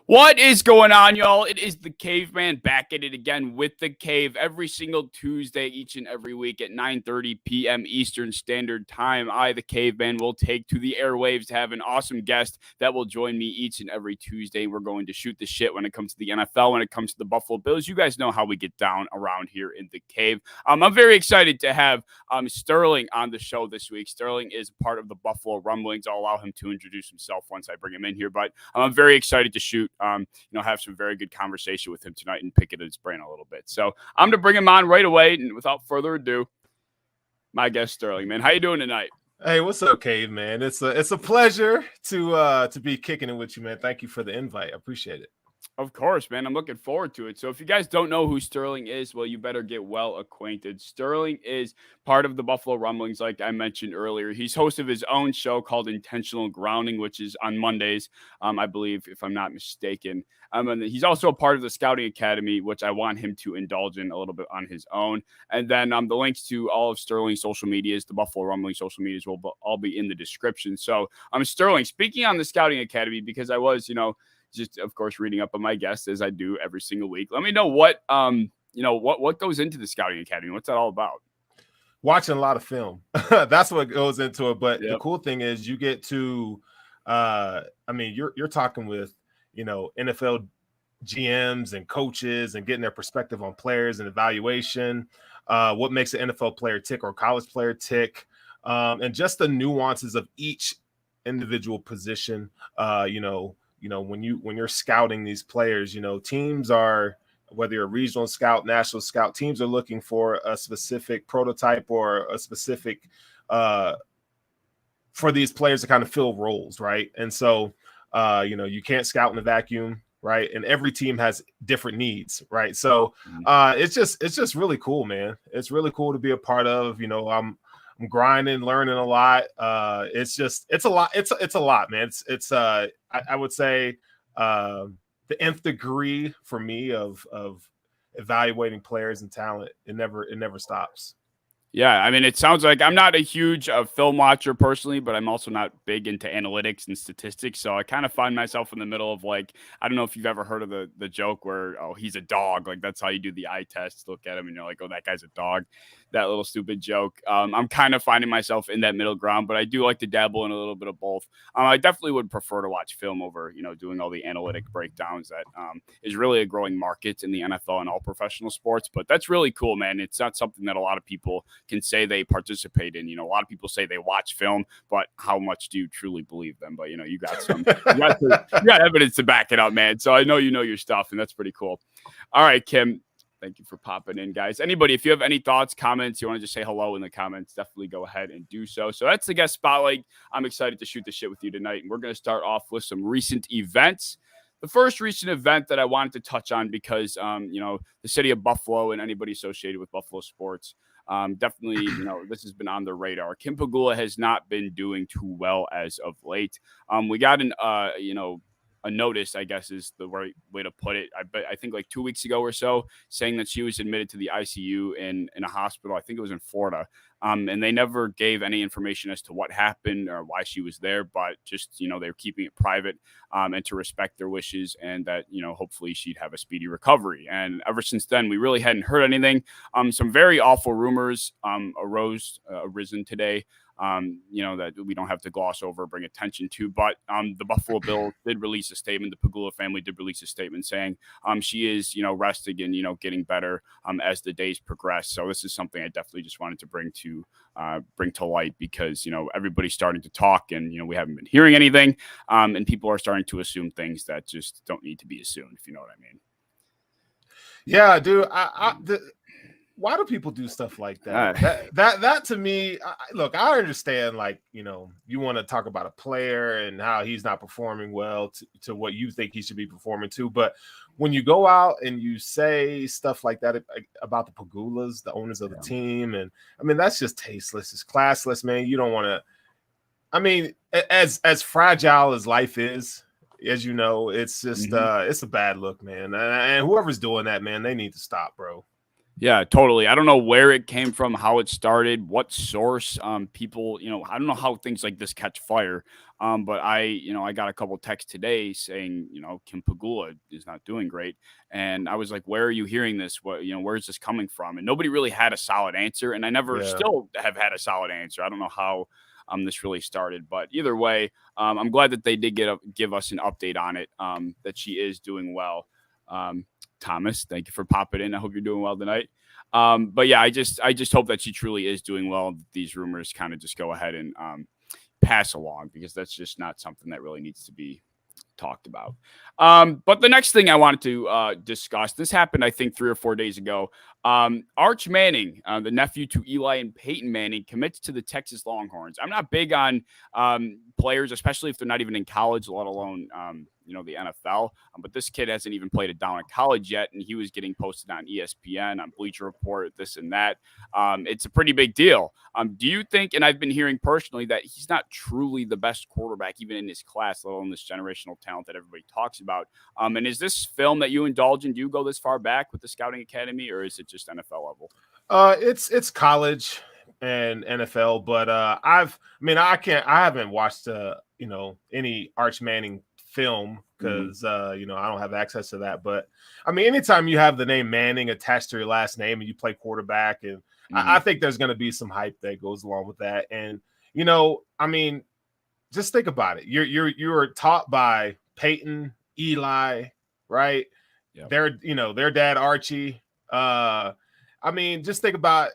What is going on, y'all? It is the Caveman back at it again with the Cave every single Tuesday, each and every week at 9:30 p.m. Eastern Standard Time. I, the Caveman, will take to the airwaves to have an awesome guest that will join me each and every Tuesday. We're going to shoot the shit when it comes to the NFL, when it comes to the Buffalo Bills. You guys know how we get down around here in the Cave. I'm very excited to have Sterling on the show this week. Sterling is part of the Buffalo Rumblings. I'll allow him to introduce himself once I bring him in here, but I'm very excited to shoot. Have some very good conversation with him tonight and pick at his brain a little bit. So I'm going to bring him on right away. And without further ado, my guest, Sterling, man. How you doing tonight? Hey, what's up, Cave, man? It's a pleasure to be kicking it with you, man. Thank you for the invite. I appreciate it. Of course, man. I'm looking forward to it. So if you guys don't know who Sterling is, well, you better get well acquainted. Sterling is part of the Buffalo Rumblings, like I mentioned earlier. He's host of his own show called Intentional Grounding, which is on Mondays, I believe, if I'm not mistaken. And he's also a part of the Scouting Academy, which I want him to indulge in a little bit on his own. And then the links to all of Sterling's social medias, the Buffalo Rumblings social medias, will all be in the description. So Sterling, speaking on the Scouting Academy, because I was, just of course reading up on my guests as I do every single week. Let me know what what goes into the Scouting Academy. What's that all about? Watching a lot of film. That's what goes into it. But The cool thing is you get to you're talking with, NFL GMs and coaches and getting their perspective on players and evaluation, what makes an NFL player tick or a college player tick, and just the nuances of each individual position. When you're scouting these players, teams are, whether you're a regional scout, national scout, teams are looking for a specific prototype or a specific for these players to kind of fill roles, right? And so, you can't scout in a vacuum, right? And every team has different needs, right? So it's just really cool, man. It's really cool to be a part of. I'm grinding, learning a lot. It's a lot. It's a lot, man. I would say the nth degree for me of evaluating players and talent. It never stops. Yeah, I mean, it sounds like I'm not a huge film watcher personally, but I'm also not big into analytics and statistics. So I kind of find myself in the middle of, like, I don't know if you've ever heard of the joke where, oh, he's a dog. Like, that's how you do the eye test. Look at him and you're like, oh, that guy's a dog. That little stupid joke. I'm kind of finding myself in that middle ground, but I do like to dabble in a little bit of both. I definitely would prefer to watch film over, doing all the analytic breakdowns that is really a growing market in the NFL and all professional sports. But that's really cool, man. It's not something that a lot of people can say they participate in. A lot of people say they watch film, but how much do you truly believe them? But you got you got evidence to back it up, man. So I know you know your stuff, and that's pretty cool. All right, Kim. Thank you for popping in, guys. Anybody, if you have any thoughts, comments, you want to just say hello in the comments, definitely go ahead and do so. So that's the guest spotlight. I'm excited to shoot the shit with you tonight. And we're going to start off with some recent events. The first recent event that I wanted to touch on because, the city of Buffalo and anybody associated with Buffalo sports, definitely, this has been on the radar. Kim Pegula has not been doing too well as of late. We got a notice, I guess is the right way to put it. I think like 2 weeks ago or so, saying that she was admitted to the ICU in a hospital. I think it was in Florida. And they never gave any information as to what happened or why she was there, but just, they were keeping it private and to respect their wishes and that, hopefully she'd have a speedy recovery. And ever since then, we really hadn't heard anything. Some very awful rumors arisen today. That we don't have to gloss over or bring attention to. But the Buffalo Bills did release a statement. The Pegula family did release a statement saying she is, resting and, getting better as the days progress. So this is something I definitely just wanted to bring to light because, everybody's starting to talk and, we haven't been hearing anything. And people are starting to assume things that just don't need to be assumed, if you know what I mean. Yeah, dude. Why do people do stuff like that? That to me, look, I understand, like, you want to talk about a player and how he's not performing well to what you think he should be performing to. But when you go out and you say stuff like that about the Pegulas, the owners of the team, and I mean, that's just tasteless. It's classless, man. You don't want to, I mean, as fragile as life is, as you know, it's just, it's a bad look, man. And whoever's doing that, man, they need to stop, bro. Yeah, totally. I don't know where it came from, how it started, what source. People, I don't know how things like this catch fire. But I got a couple texts today saying, Kim Pegula is not doing great, and I was like, where are you hearing this? Where is this coming from? And nobody really had a solid answer, and I never Yeah. still have had a solid answer. I don't know how this really started, but either way, I'm glad that they did give us an update on it. That she is doing well. Thomas, thank you for popping in. I hope you're doing well tonight. But yeah, I just hope that she truly is doing well. These rumors kind of just go ahead and pass along, because that's just not something that really needs to be talked about. But the next thing I wanted to discuss, this happened, I think, 3 or 4 days ago. Arch Manning, the nephew to Eli and Peyton Manning, commits to the Texas Longhorns. I'm not big on players, especially if they're not even in college, let alone the NFL. But this kid hasn't even played it down in college yet, and he was getting posted on ESPN, on Bleacher Report, this and that. It's a pretty big deal. Do you think, and I've been hearing personally, that he's not truly the best quarterback even in his class, let alone this generational talent that everybody talks about? And is this film that you indulge in, do you go this far back with the scouting academy, or is it just NFL level? It's college and NFL, but I haven't watched any Arch Manning film, because I don't have access to that. But I mean, anytime you have the name Manning attached to your last name and you play quarterback, and I think there's going to be some hype that goes along with that. And just think about it. You're taught by Peyton, Eli, right? Yep. Their dad Archie. Just think about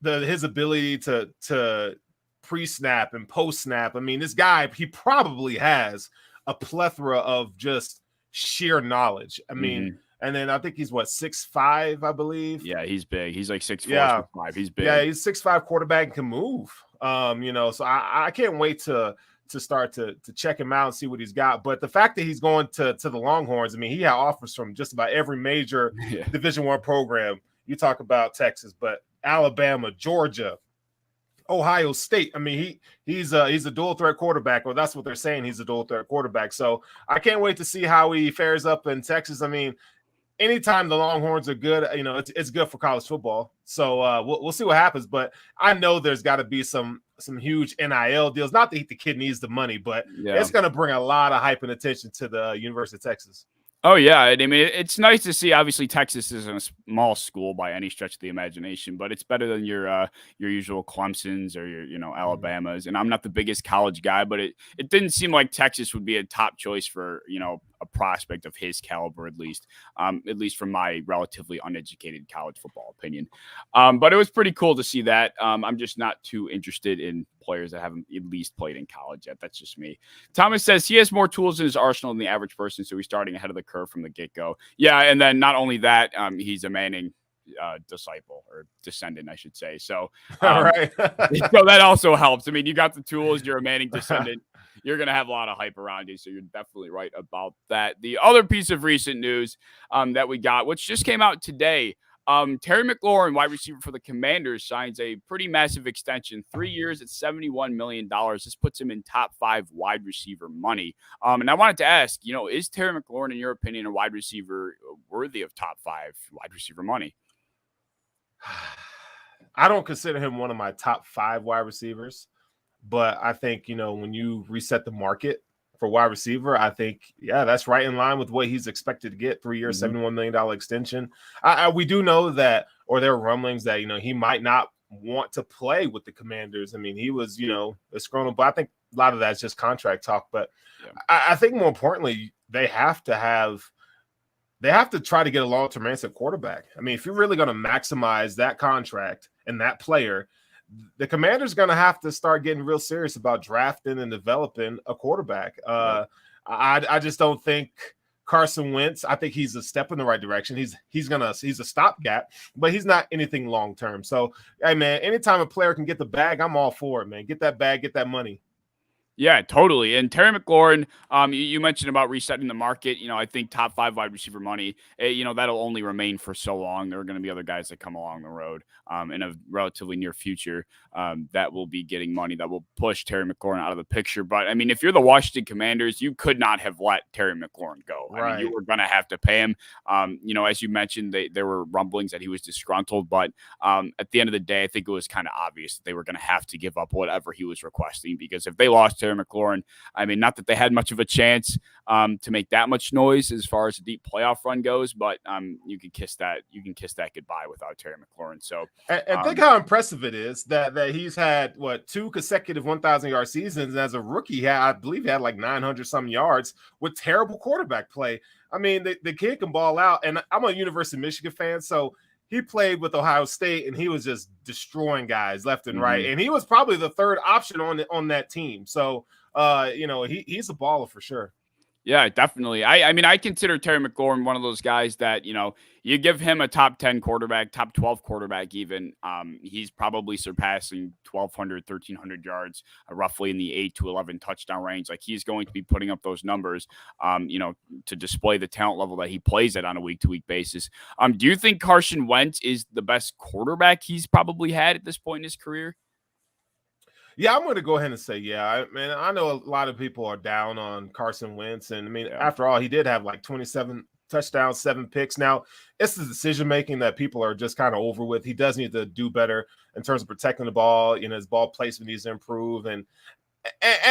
his ability to pre-snap and post-snap. I mean, this guy, he probably has a plethora of just sheer knowledge. I mean, and then I think he's 6'5", I believe. Yeah, he's big. He's like 6'4", yeah. 6'5". He's big. Yeah, he's 6'5" quarterback and can move. So I can't wait to start to check him out and see what he's got. But the fact that he's going to the Longhorns, I mean, he had offers from just about every major Division I program. You talk about Texas, but Alabama, Georgia, Ohio State. I mean, he's a dual threat quarterback, or that's what they're saying. He's a dual threat quarterback. So I can't wait to see how he fares up in Texas. I mean, anytime the Longhorns are good, it's good for college football. So we'll see what happens. But I know there's got to be some huge NIL deals. Not that the kid needs the money, but it's going to bring a lot of hype and attention to the University of Texas. Oh, yeah. I mean, it's nice to see. Obviously, Texas isn't a small school by any stretch of the imagination, but it's better than your usual Clemsons or your Alabamas. And I'm not the biggest college guy, but it didn't seem like Texas would be a top choice for, a prospect of his caliber, at least from my relatively uneducated college football opinion. But it was pretty cool to see that. I'm just not too interested in players that haven't at least played in college yet. That's just me. Thomas says he has more tools in his arsenal than the average person, so he's starting ahead of the curve from the get-go. Yeah, and then not only that, he's a Manning disciple, or descendant, I should say. So, all right. So that also helps. I mean, you got the tools, you're a Manning descendant. You're going to have a lot of hype around you, so you're definitely right about that. The other piece of recent news that we got, which just came out today, Terry McLaurin, wide receiver for the Commanders, signs a pretty massive extension, 3 years at $71 million. This puts him in top 5 wide receiver money. And I wanted to ask, is Terry McLaurin, in your opinion, a wide receiver worthy of top 5 wide receiver money? I don't consider him one of my top 5 wide receivers, but I think, when you reset the market for wide receiver, I think, that's right in line with what he's expected to get. 3 years, $71 million extension. We do know that, or there are rumblings that, he might not want to play with the Commanders. I mean, he was, a scroll, but I think a lot of that's just contract talk. But I think more importantly, they have to try to get a long-term answer quarterback. I mean, if you're really going to maximize that contract and that player, the Commanders going to have to start getting real serious about drafting and developing a quarterback. I just don't think Carson Wentz. I think he's a step in the right direction. He's a stopgap, but he's not anything long-term. So, hey man, anytime a player can get the bag, I'm all for it, man. Get that bag, get that money. Yeah, totally. And Terry McLaurin, you mentioned about resetting the market. I think top 5 wide receiver money, that'll only remain for so long. There are going to be other guys that come along the road in a relatively near future that will be getting money that will push Terry McLaurin out of the picture. But I mean, if you're the Washington Commanders, you could not have let Terry McLaurin go. Right. I mean, you were going to have to pay him. As you mentioned, there were rumblings that he was disgruntled, but at the end of the day, I think it was kind of obvious that they were going to have to give up whatever he was requesting, because if they lost Terry McLaurin, I mean, not that they had much of a chance to make that much noise as far as the deep playoff run goes, but you can kiss that goodbye without Terry McLaurin. So and think how impressive it is that he's had 2 consecutive 1,000-yard seasons. And as a rookie, I believe he had like 900 some yards with terrible quarterback play. I mean, the kid can ball out, and I'm a University of Michigan fan, so he played with Ohio State, and he was just destroying guys left and right. And he was probably the third option on that team. So, he's a baller for sure. Yeah, definitely. I mean, I consider Terry McLaurin one of those guys that, you give him a top 10 quarterback, top 12 quarterback even, he's probably surpassing 1,200, 1,300 yards, roughly in the 8 to 11 touchdown range. Like, he's going to be putting up those numbers, to display the talent level that he plays at on a week-to-week basis. Do you think Carson Wentz is the best quarterback he's probably had at this point in his career? Yeah, I'm going to go ahead and say, yeah. I know a lot of people are down on Carson Wentz. And, after all, he did have like 27 touchdowns, 7 picks. Now, it's the decision-making that people are just kind of over with. He does need to do better in terms of protecting the ball. His ball placement needs to improve. And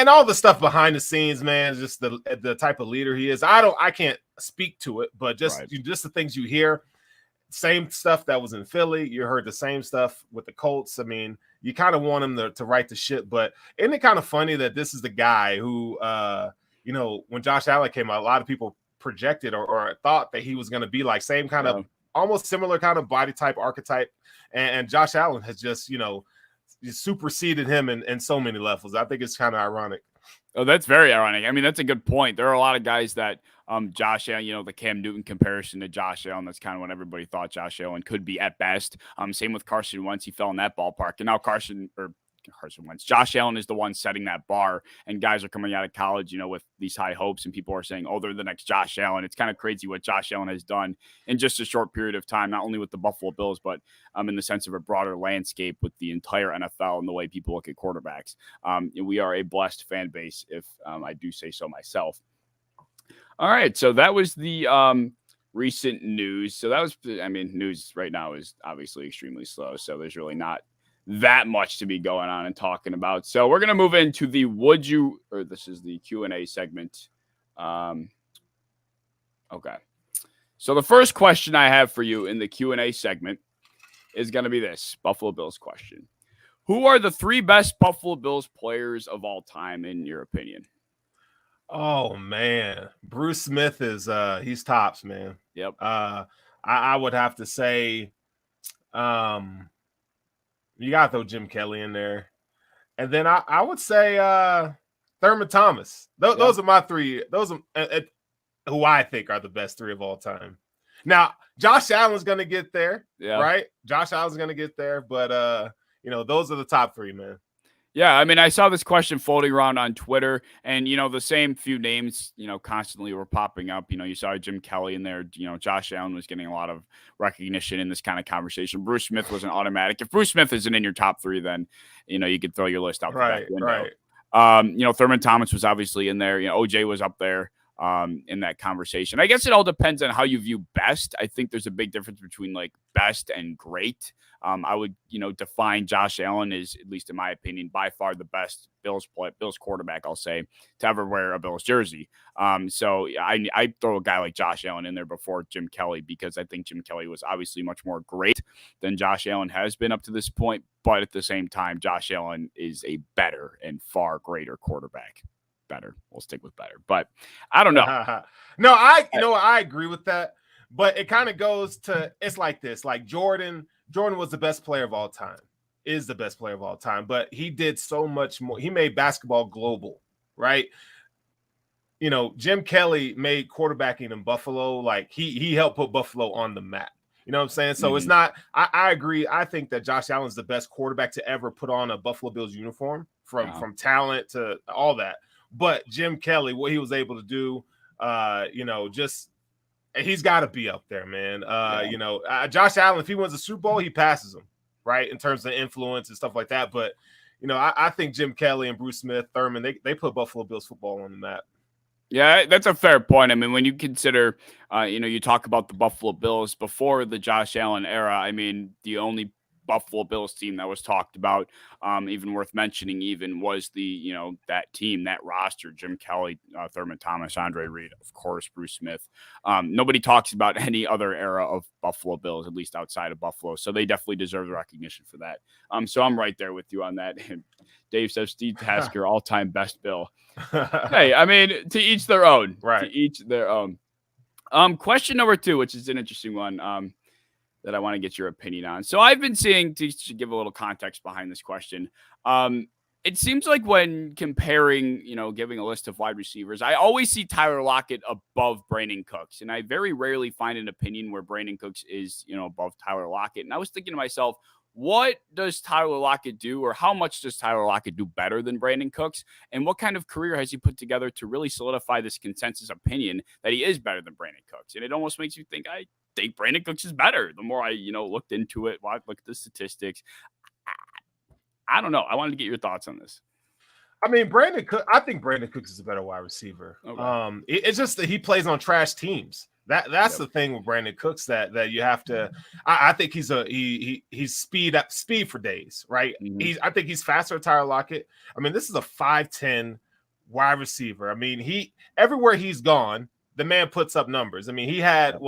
all the stuff behind the scenes, man, just the type of leader he is. I can't speak to it, but just the things you hear. Same stuff that was in Philly. You heard the same stuff with the Colts. I mean, you kind of want him to right the ship, but isn't it kind of funny that this is the guy who, when Josh Allen came out, a lot of people projected or thought that he was going to be like same kind of almost similar kind of body type archetype. And Josh Allen has just, superseded him in so many levels. I think it's kind of ironic. Oh, that's very ironic. I mean, that's a good point. There are a lot of guys that Josh Allen, the Cam Newton comparison to Josh Allen, that's kind of what everybody thought Josh Allen could be at best. Same with Carson Wentz. He fell in that ballpark. And now Carson Wentz, Josh Allen is the one setting that bar, and guys are coming out of college, with these high hopes, and people are saying, oh, they're the next Josh Allen. It's kind of crazy what Josh Allen has done in just a short period of time, not only with the Buffalo Bills, but in the sense of a broader landscape with the entire NFL and the way people look at quarterbacks. We are a blessed fan base, if I do say so myself. All right, so that was the recent news. So that was, news right now is obviously extremely slow, so there's really not that much to be going on and talking about. So we're going to move into the this is the Q&A segment. Okay. So the first question I have for you in the Q&A segment is going to be this Buffalo Bills question. Who are the 3 best Buffalo Bills players of all time, in your opinion? Oh, man. Bruce Smith is he's tops, man. Yep. I would have to say you got to throw Jim Kelly in there. And then I would say Thurman Thomas. Those are my 3. Those are who I think are the best 3 of all time. Now, Josh Allen's going to get there, right? Josh Allen's going to get there. But, those are the top 3, man. Yeah, I saw this question floating around on Twitter, and, the same few names, constantly were popping up. You saw Jim Kelly in there. Josh Allen was getting a lot of recognition in this kind of conversation. Bruce Smith was an automatic. If Bruce Smith isn't in your top 3, then, you could throw your list out the back window. Right. Thurman Thomas was obviously in there. OJ was up there in that conversation. I guess it all depends on how you view best. I think there's a big difference between like best and great. I would, define Josh Allen as, at least in my opinion, by far the best Bills quarterback, I'll say, to ever wear a Bills jersey. So I throw a guy like Josh Allen in there before Jim Kelly, because I think Jim Kelly was obviously much more great than Josh Allen has been up to this point. But at the same time, Josh Allen is a better and far greater quarterback. Better. We'll stick with better. But I don't know. No, I agree with that. But it kind of goes to, it's like this. Like Jordan was the best player of all time, is the best player of all time, but he did so much more. He made basketball global, right? Jim Kelly made quarterbacking in Buffalo. Like he helped put Buffalo on the map. You know what I'm saying? So It's not, I agree. I think that Josh Allen's the best quarterback to ever put on a Buffalo Bills uniform from talent to all that. But Jim Kelly, what he was able to do, just he's got to be up there, man. Josh Allen, if he wins a Super Bowl, he passes him, right, in terms of influence and stuff like that. But I think Jim Kelly and Bruce Smith, Thurman, they put Buffalo Bills football on the map. Yeah, that's a fair point. I mean, when you consider, you talk about the Buffalo Bills before the Josh Allen era, I mean, the only Buffalo Bills team that was talked about, even worth mentioning, even was the, that team, that roster, Jim Kelly, Thurman Thomas, Andre Reed, of course, Bruce Smith. Nobody talks about any other era of Buffalo Bills, at least outside of Buffalo. So they definitely deserve the recognition for that. So I'm right there with you on that. And Dave says Steve Tasker, all-time best Bill. Hey, I mean, to each their own. Right. To each their own. Question number 2, which is an interesting one that I want to get your opinion on. So I've been seeing, to give a little context behind this question, it seems like when comparing, giving a list of wide receivers, I always see Tyler Lockett above Brandin Cooks. And I very rarely find an opinion where Brandin Cooks is, above Tyler Lockett. And I was thinking to myself, what does Tyler Lockett do, or how much does Tyler Lockett do better than Brandin Cooks? And what kind of career has he put together to really solidify this consensus opinion that he is better than Brandin Cooks? And it almost makes you think, I think Brandin Cooks is better. The more I, looked into it, I looked at the statistics. I don't know. I wanted to get your thoughts on this. I mean, I think Brandin Cooks is a better wide receiver. Okay. It's just that he plays on trash teams. That's the thing with Brandin Cooks that you have to. I think he's speed for days, right? Mm-hmm. I think he's faster than Tyler Lockett. I mean, this is a 5'10" wide receiver. I mean, everywhere he's gone, the man puts up numbers. I mean, he had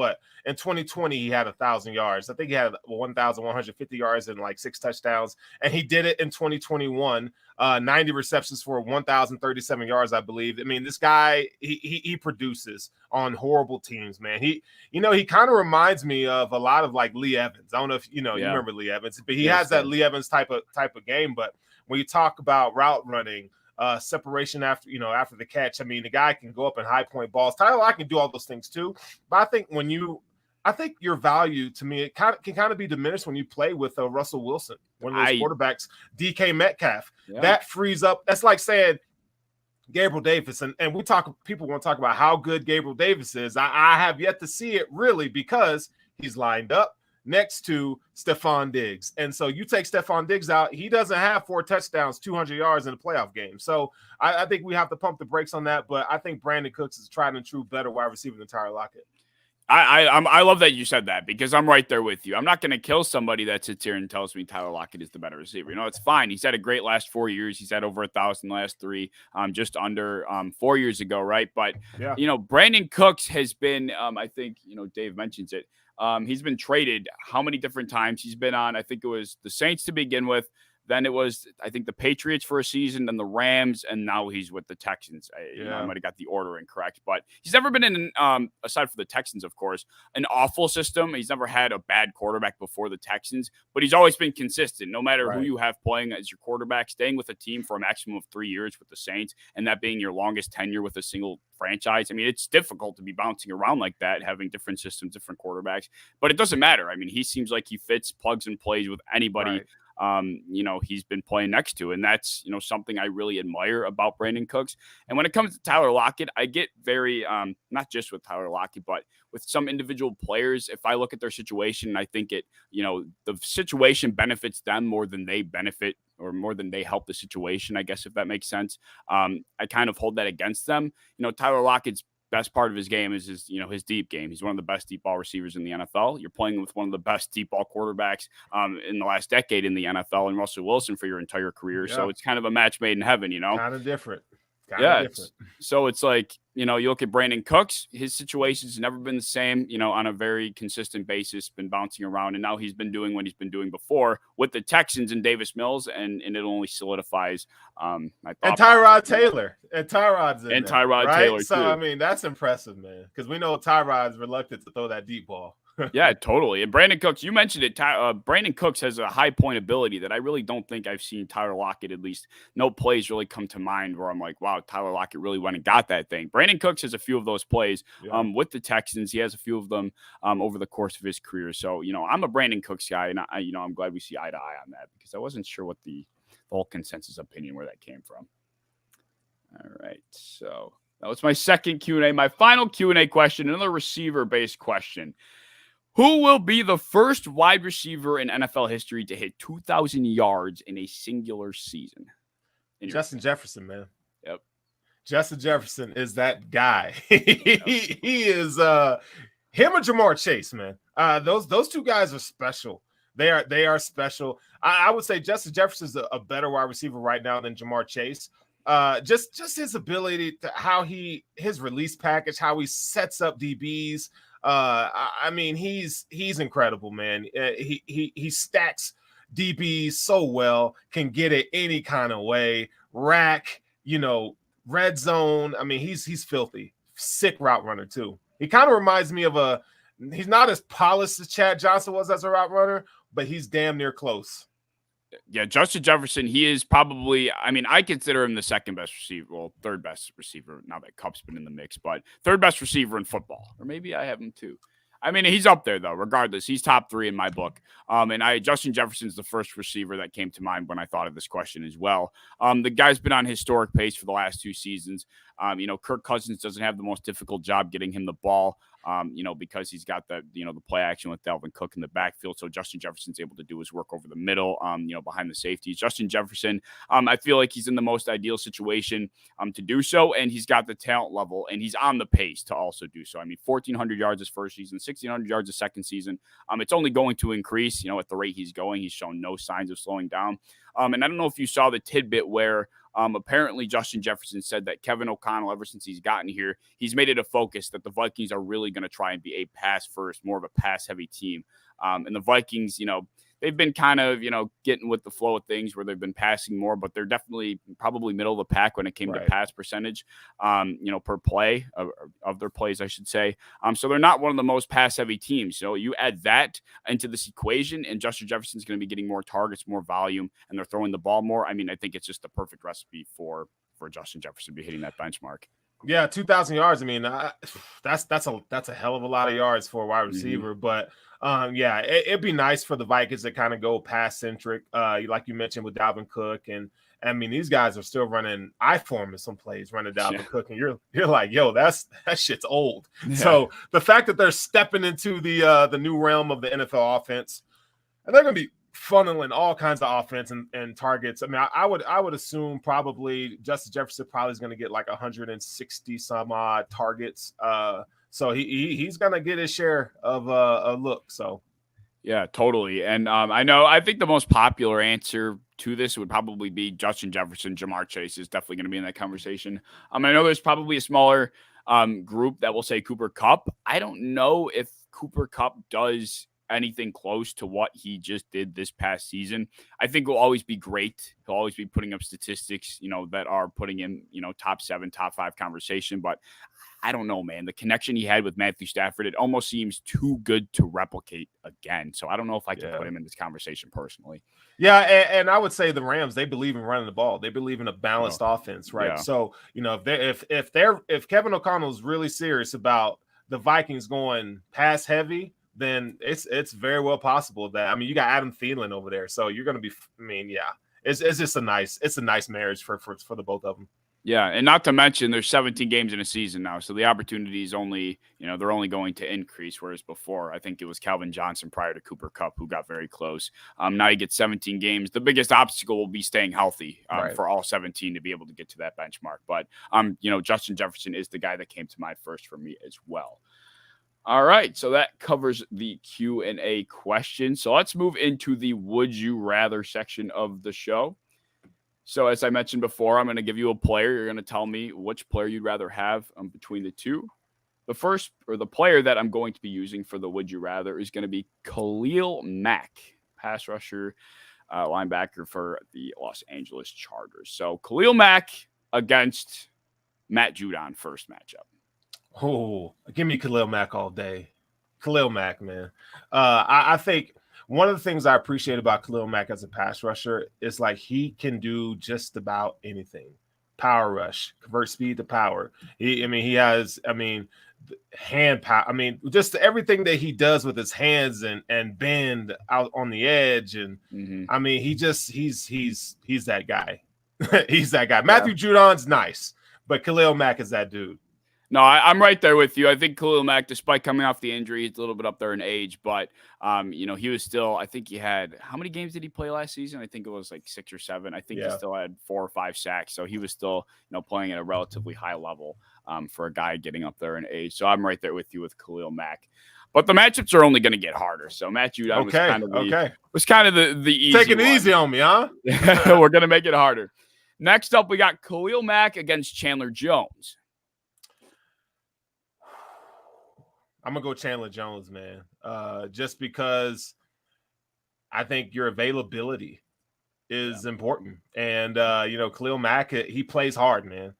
in 2020 he had 1,000 yards. I think he had 1,150 yards and like 6 touchdowns, and he did it in 2021. 90 receptions for 1,037 yards, I believe. I mean, this guy he produces on horrible teams, man. He kind of reminds me of a lot of like Lee Evans. I don't know if you remember Lee Evans, but he has that Lee Evans type of game. But when you talk about route running, separation after the catch, I mean, the guy can go up and high point balls. Tyler Lockett can do all those things too. But I think your value, to me, it can kind of be diminished when you play with Russell Wilson, one of those quarterbacks, DK Metcalf. Yeah. That frees up. That's like saying Gabriel Davis, and people want to talk about how good Gabriel Davis is. I have yet to see it really, because he's lined up next to Stephon Diggs. And so you take Stephon Diggs out, he doesn't have 4 touchdowns, 200 yards in a playoff game. So I think we have to pump the brakes on that. But I think Brandin Cooks is tried and true better wide receiver than Tyler Lockett. I love that you said that, because I'm right there with you. I'm not going to kill somebody that sits here and tells me Tyler Lockett is the better receiver. It's fine. He's had a great last 4 years. He's had over 1,000 last 3, just under 4 years ago, right? But, Brandin Cooks has been, I think, Dave mentions it. He's been traded how many different times? He's been on, I think it was the Saints to begin with. Then it was, I think, the Patriots for a season, then the Rams, and now he's with the Texans. I might have got the order incorrect, but he's never been in, aside from the Texans, of course, an awful system. He's never had a bad quarterback before the Texans, but he's always been consistent. No matter who you have playing as your quarterback, staying with a team for a maximum of 3 years with the Saints, and that being your longest tenure with a single franchise. I mean, it's difficult to be bouncing around like that, having different systems, different quarterbacks, but it doesn't matter. I mean, he seems like he fits, plugs and plays with anybody. Right. He's been playing next to, and that's, something I really admire about Brandin Cooks. And when it comes to Tyler Lockett, I get very, not just with Tyler Lockett, but with some individual players, if I look at their situation, I think the situation benefits them more than they benefit, or more than they help the situation, I guess, if that makes sense. I kind of hold that against them. Tyler Lockett's best part of his game is his deep game. He's one of the best deep ball receivers in the NFL. You're playing with one of the best deep ball quarterbacks in the last decade in the NFL, and Russell Wilson for your entire career. Yeah. So it's kind of a match made in heaven, Kind of different. So it's like, you look at Brandin Cooks, his situation's never been the same, on a very consistent basis, been bouncing around. And now he's been doing what he's been doing before with the Texans and Davis Mills. And it only solidifies my thought. And Tyrod Taylor. And Tyrod's in and there, Tyrod right? Taylor, so, too. I mean, that's impressive, man. Because we know Tyrod's reluctant to throw that deep ball. Yeah, totally. And Brandin Cooks, you mentioned it. Brandin Cooks has a high point ability that I really don't think I've seen Tyler Lockett, at least no plays really come to mind where I'm like, wow, Tyler Lockett really went and got that thing. Brandin Cooks has a few of those plays with the Texans. He has a few of them over the course of his career. So, I'm a Brandin Cooks guy, and I'm glad we see eye to eye on that, because I wasn't sure what the whole consensus opinion where that came from. All right, so that was my second Q&A. My final Q&A question, another receiver-based question. Who will be the first wide receiver in NFL history to hit 2,000 yards in a singular season? Justin Jefferson, man. Yep. Justin Jefferson is that guy. He is him and Jamar Chase, man. Those two guys are special. They are special. I would say Justin Jefferson is a better wide receiver right now than Jamar Chase. Just his ability to his release package, how he sets up DBs. I mean, he's incredible, man. He stacks DBs so well, can get it any kind of way. Rack, red zone. I mean, he's filthy. Sick route runner too. He kind of reminds me of he's not as polished as Chad Johnson was as a route runner, but he's damn near close. Yeah, Justin Jefferson, he is probably, I consider him the second best receiver, well, third best receiver, now that Cup's been in the mix, but third best receiver in football. Or maybe I have him too. He's up there, though, regardless. He's top 3 in my book. Justin Jefferson's the first receiver that came to mind when I thought of this question as well. The guy's been on historic pace for the last 2 seasons. Kirk Cousins doesn't have the most difficult job getting him the ball, because he's got the play action with Dalvin Cook in the backfield. So Justin Jefferson's able to do his work over the middle, behind the safeties. Justin Jefferson, I feel like he's in the most ideal situation to do so, and he's got the talent level, and he's on the pace to also do so. 1,400 yards his first season, 1,600 yards his second season. It's only going to increase, at the rate he's going. He's shown no signs of slowing down. And I don't know if you saw the tidbit where apparently Justin Jefferson said that Kevin O'Connell, ever since he's gotten here, he's made it a focus that the Vikings are really going to try and be a pass first, more of a pass heavy team. And the Vikings, they've been kind of, getting with the flow of things where they've been passing more, but they're definitely probably middle of the pack when it came to pass percentage, per play of their plays, I should say. So they're not one of the most pass heavy teams. So you add that into this equation and Justin Jefferson's going to be getting more targets, more volume, and they're throwing the ball more. I think it's just the perfect recipe for Justin Jefferson to be hitting that benchmark. Yeah, 2,000 yards. That's a hell of a lot of yards for a wide receiver. But it'd be nice for the Vikings to kind of go pass centric, like you mentioned with Dalvin Cook, and these guys are still running I-form in some plays, running Dalvin Cook, and you're like, yo, that shit's old. Yeah. So the fact that they're stepping into the new realm of the NFL offense, and they're going to be funneling all kinds of offense and targets. I would assume probably Justin Jefferson probably is going to get like 160 some odd targets. So he's going to get his share of a look. So yeah, totally. And I think the most popular answer to this would probably be Justin Jefferson. Jamar Chase is definitely going to be in that conversation. I know there's probably a smaller group that will say Cooper Kupp. I don't know if Cooper Kupp does anything close to what he just did this past season. I think he'll always be great. He'll always be putting up statistics, that are putting him, top 7, top 5 conversation. But I don't know, man. The connection he had with Matthew Stafford, it almost seems too good to replicate again. So I don't know if I can put him in this conversation personally. Yeah, and I would say the Rams, they believe in running the ball. They believe in a balanced offense, right? Yeah. So, if Kevin O'Connell is really serious about the Vikings going pass heavy, then it's very well possible that you got Adam Thielen over there, so you're going to be. It's just a nice marriage for the both of them. Yeah, and not to mention there's 17 games in a season now, so the opportunity is only they're only going to increase. Whereas before, I think it was Calvin Johnson prior to Cooper Kupp who got very close. Now you get 17 games. The biggest obstacle will be staying healthy for all 17 to be able to get to that benchmark. But Justin Jefferson is the guy that came to mind first for me as well. All right, so that covers the Q&A question. So let's move into the Would You Rather section of the show. So as I mentioned before, I'm going to give you a player. You're going to tell me which player you'd rather have between the two. The player that I'm going to be using for the Would You Rather is going to be Khalil Mack, pass rusher, linebacker for the Los Angeles Chargers. So Khalil Mack against Matt Judon, first matchup. Oh, give me Khalil Mack all day. Khalil Mack, man. I think one of the things I appreciate about Khalil Mack as a pass rusher is like he can do just about anything. Power rush, convert speed to power. He has hand power. I mean, just everything that he does with his hands and bend out on the edge. And I mean, he's that guy. He's that guy. Matthew Judon's nice, but Khalil Mack is that dude. No, I'm right there with you. I think Khalil Mack, despite coming off the injury, he's a little bit up there in age, but he was still. I think he had how many games did he play last season? I think it was like 6 or 7. I think he still had 4 or 5 sacks, so he was still playing at a relatively high level for a guy getting up there in age. So I'm right there with you with Khalil Mack. But the matchups are only going to get harder. So Matt Judon was kind of the easy. Taking it easy on me, huh? We're going to make it harder. Next up, we got Khalil Mack against Chandler Jones. I'm going to go Chandler Jones, man, just because I think your availability is important. And, Khalil Mack, he plays hard, man.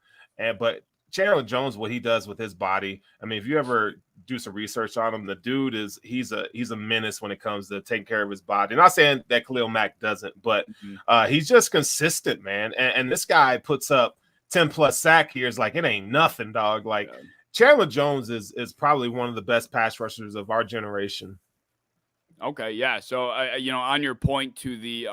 But Chandler Jones, what he does with his body, I mean, if you ever do some research on him, the dude he's a menace when it comes to taking care of his body. Not saying that Khalil Mack doesn't, but he's just consistent, man. And this guy puts up 10+ sack years like it ain't nothing, dog. Like, Chandler Jones is probably one of the best pass rushers of our generation. Okay, yeah. So, on your point to the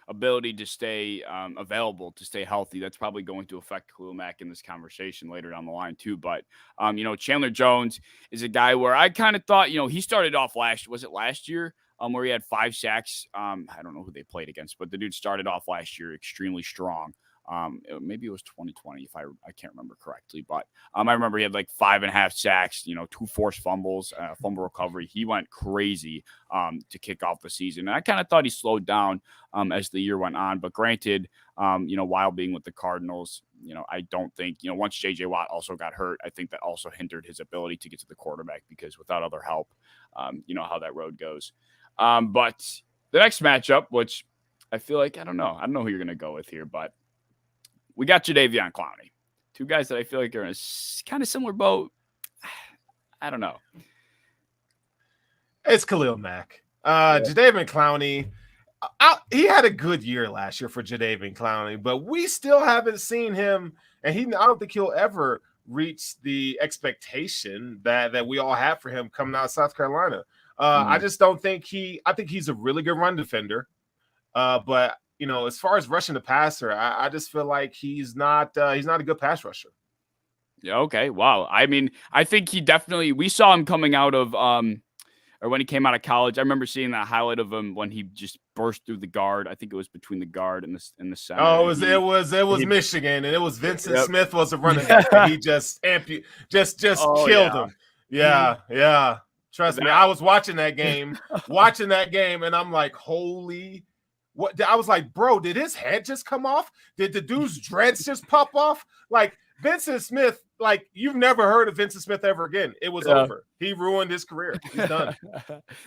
ability to stay available, to stay healthy, that's probably going to affect Khalil Mack in this conversation later down the line too. But, Chandler Jones is a guy where I kind of thought, he started off last year where he had 5 sacks. I don't know who they played against, but the dude started off last year extremely strong. Maybe it was 2020 if I can't remember correctly, but I remember he had like 5.5 sacks, 2 forced fumbles, fumble recovery. He went crazy to kick off the season. And I kind of thought he slowed down as the year went on, but granted, while being with the Cardinals, I don't think, once JJ Watt also got hurt, I think that also hindered his ability to get to the quarterback because without other help, how that road goes. But the next matchup, which I feel like, I don't know who you're going to go with here, but we got Jadevevon Clowney. 2 guys that I feel like are in a kind of similar boat. I don't know. It's Khalil Mack. Jadevevon Clowney, he had a good year last year for Jadevevon Clowney, but we still haven't seen him, and I don't think he'll ever reach the expectation that we all have for him coming out of South Carolina. I just don't think I think he's a really good run defender, but as far as rushing the passer, I just feel like he's not a good pass rusher. Yeah. Okay. Wow. I mean, I think we saw him coming out of, or when he came out of college. I remember seeing that highlight of him when he just burst through the guard. I think it was between the guard and the center. Oh, it was Michigan, and it was Vincent Smith was a running back. And he just killed him. Yeah. Trust me, I was watching that game, and I'm like, holy. What I was like, bro, did his head just come off? Did the dude's dreads just pop off? Like Vincent Smith, like you've never heard of Vincent Smith ever again. It was over. He ruined his career. He's done.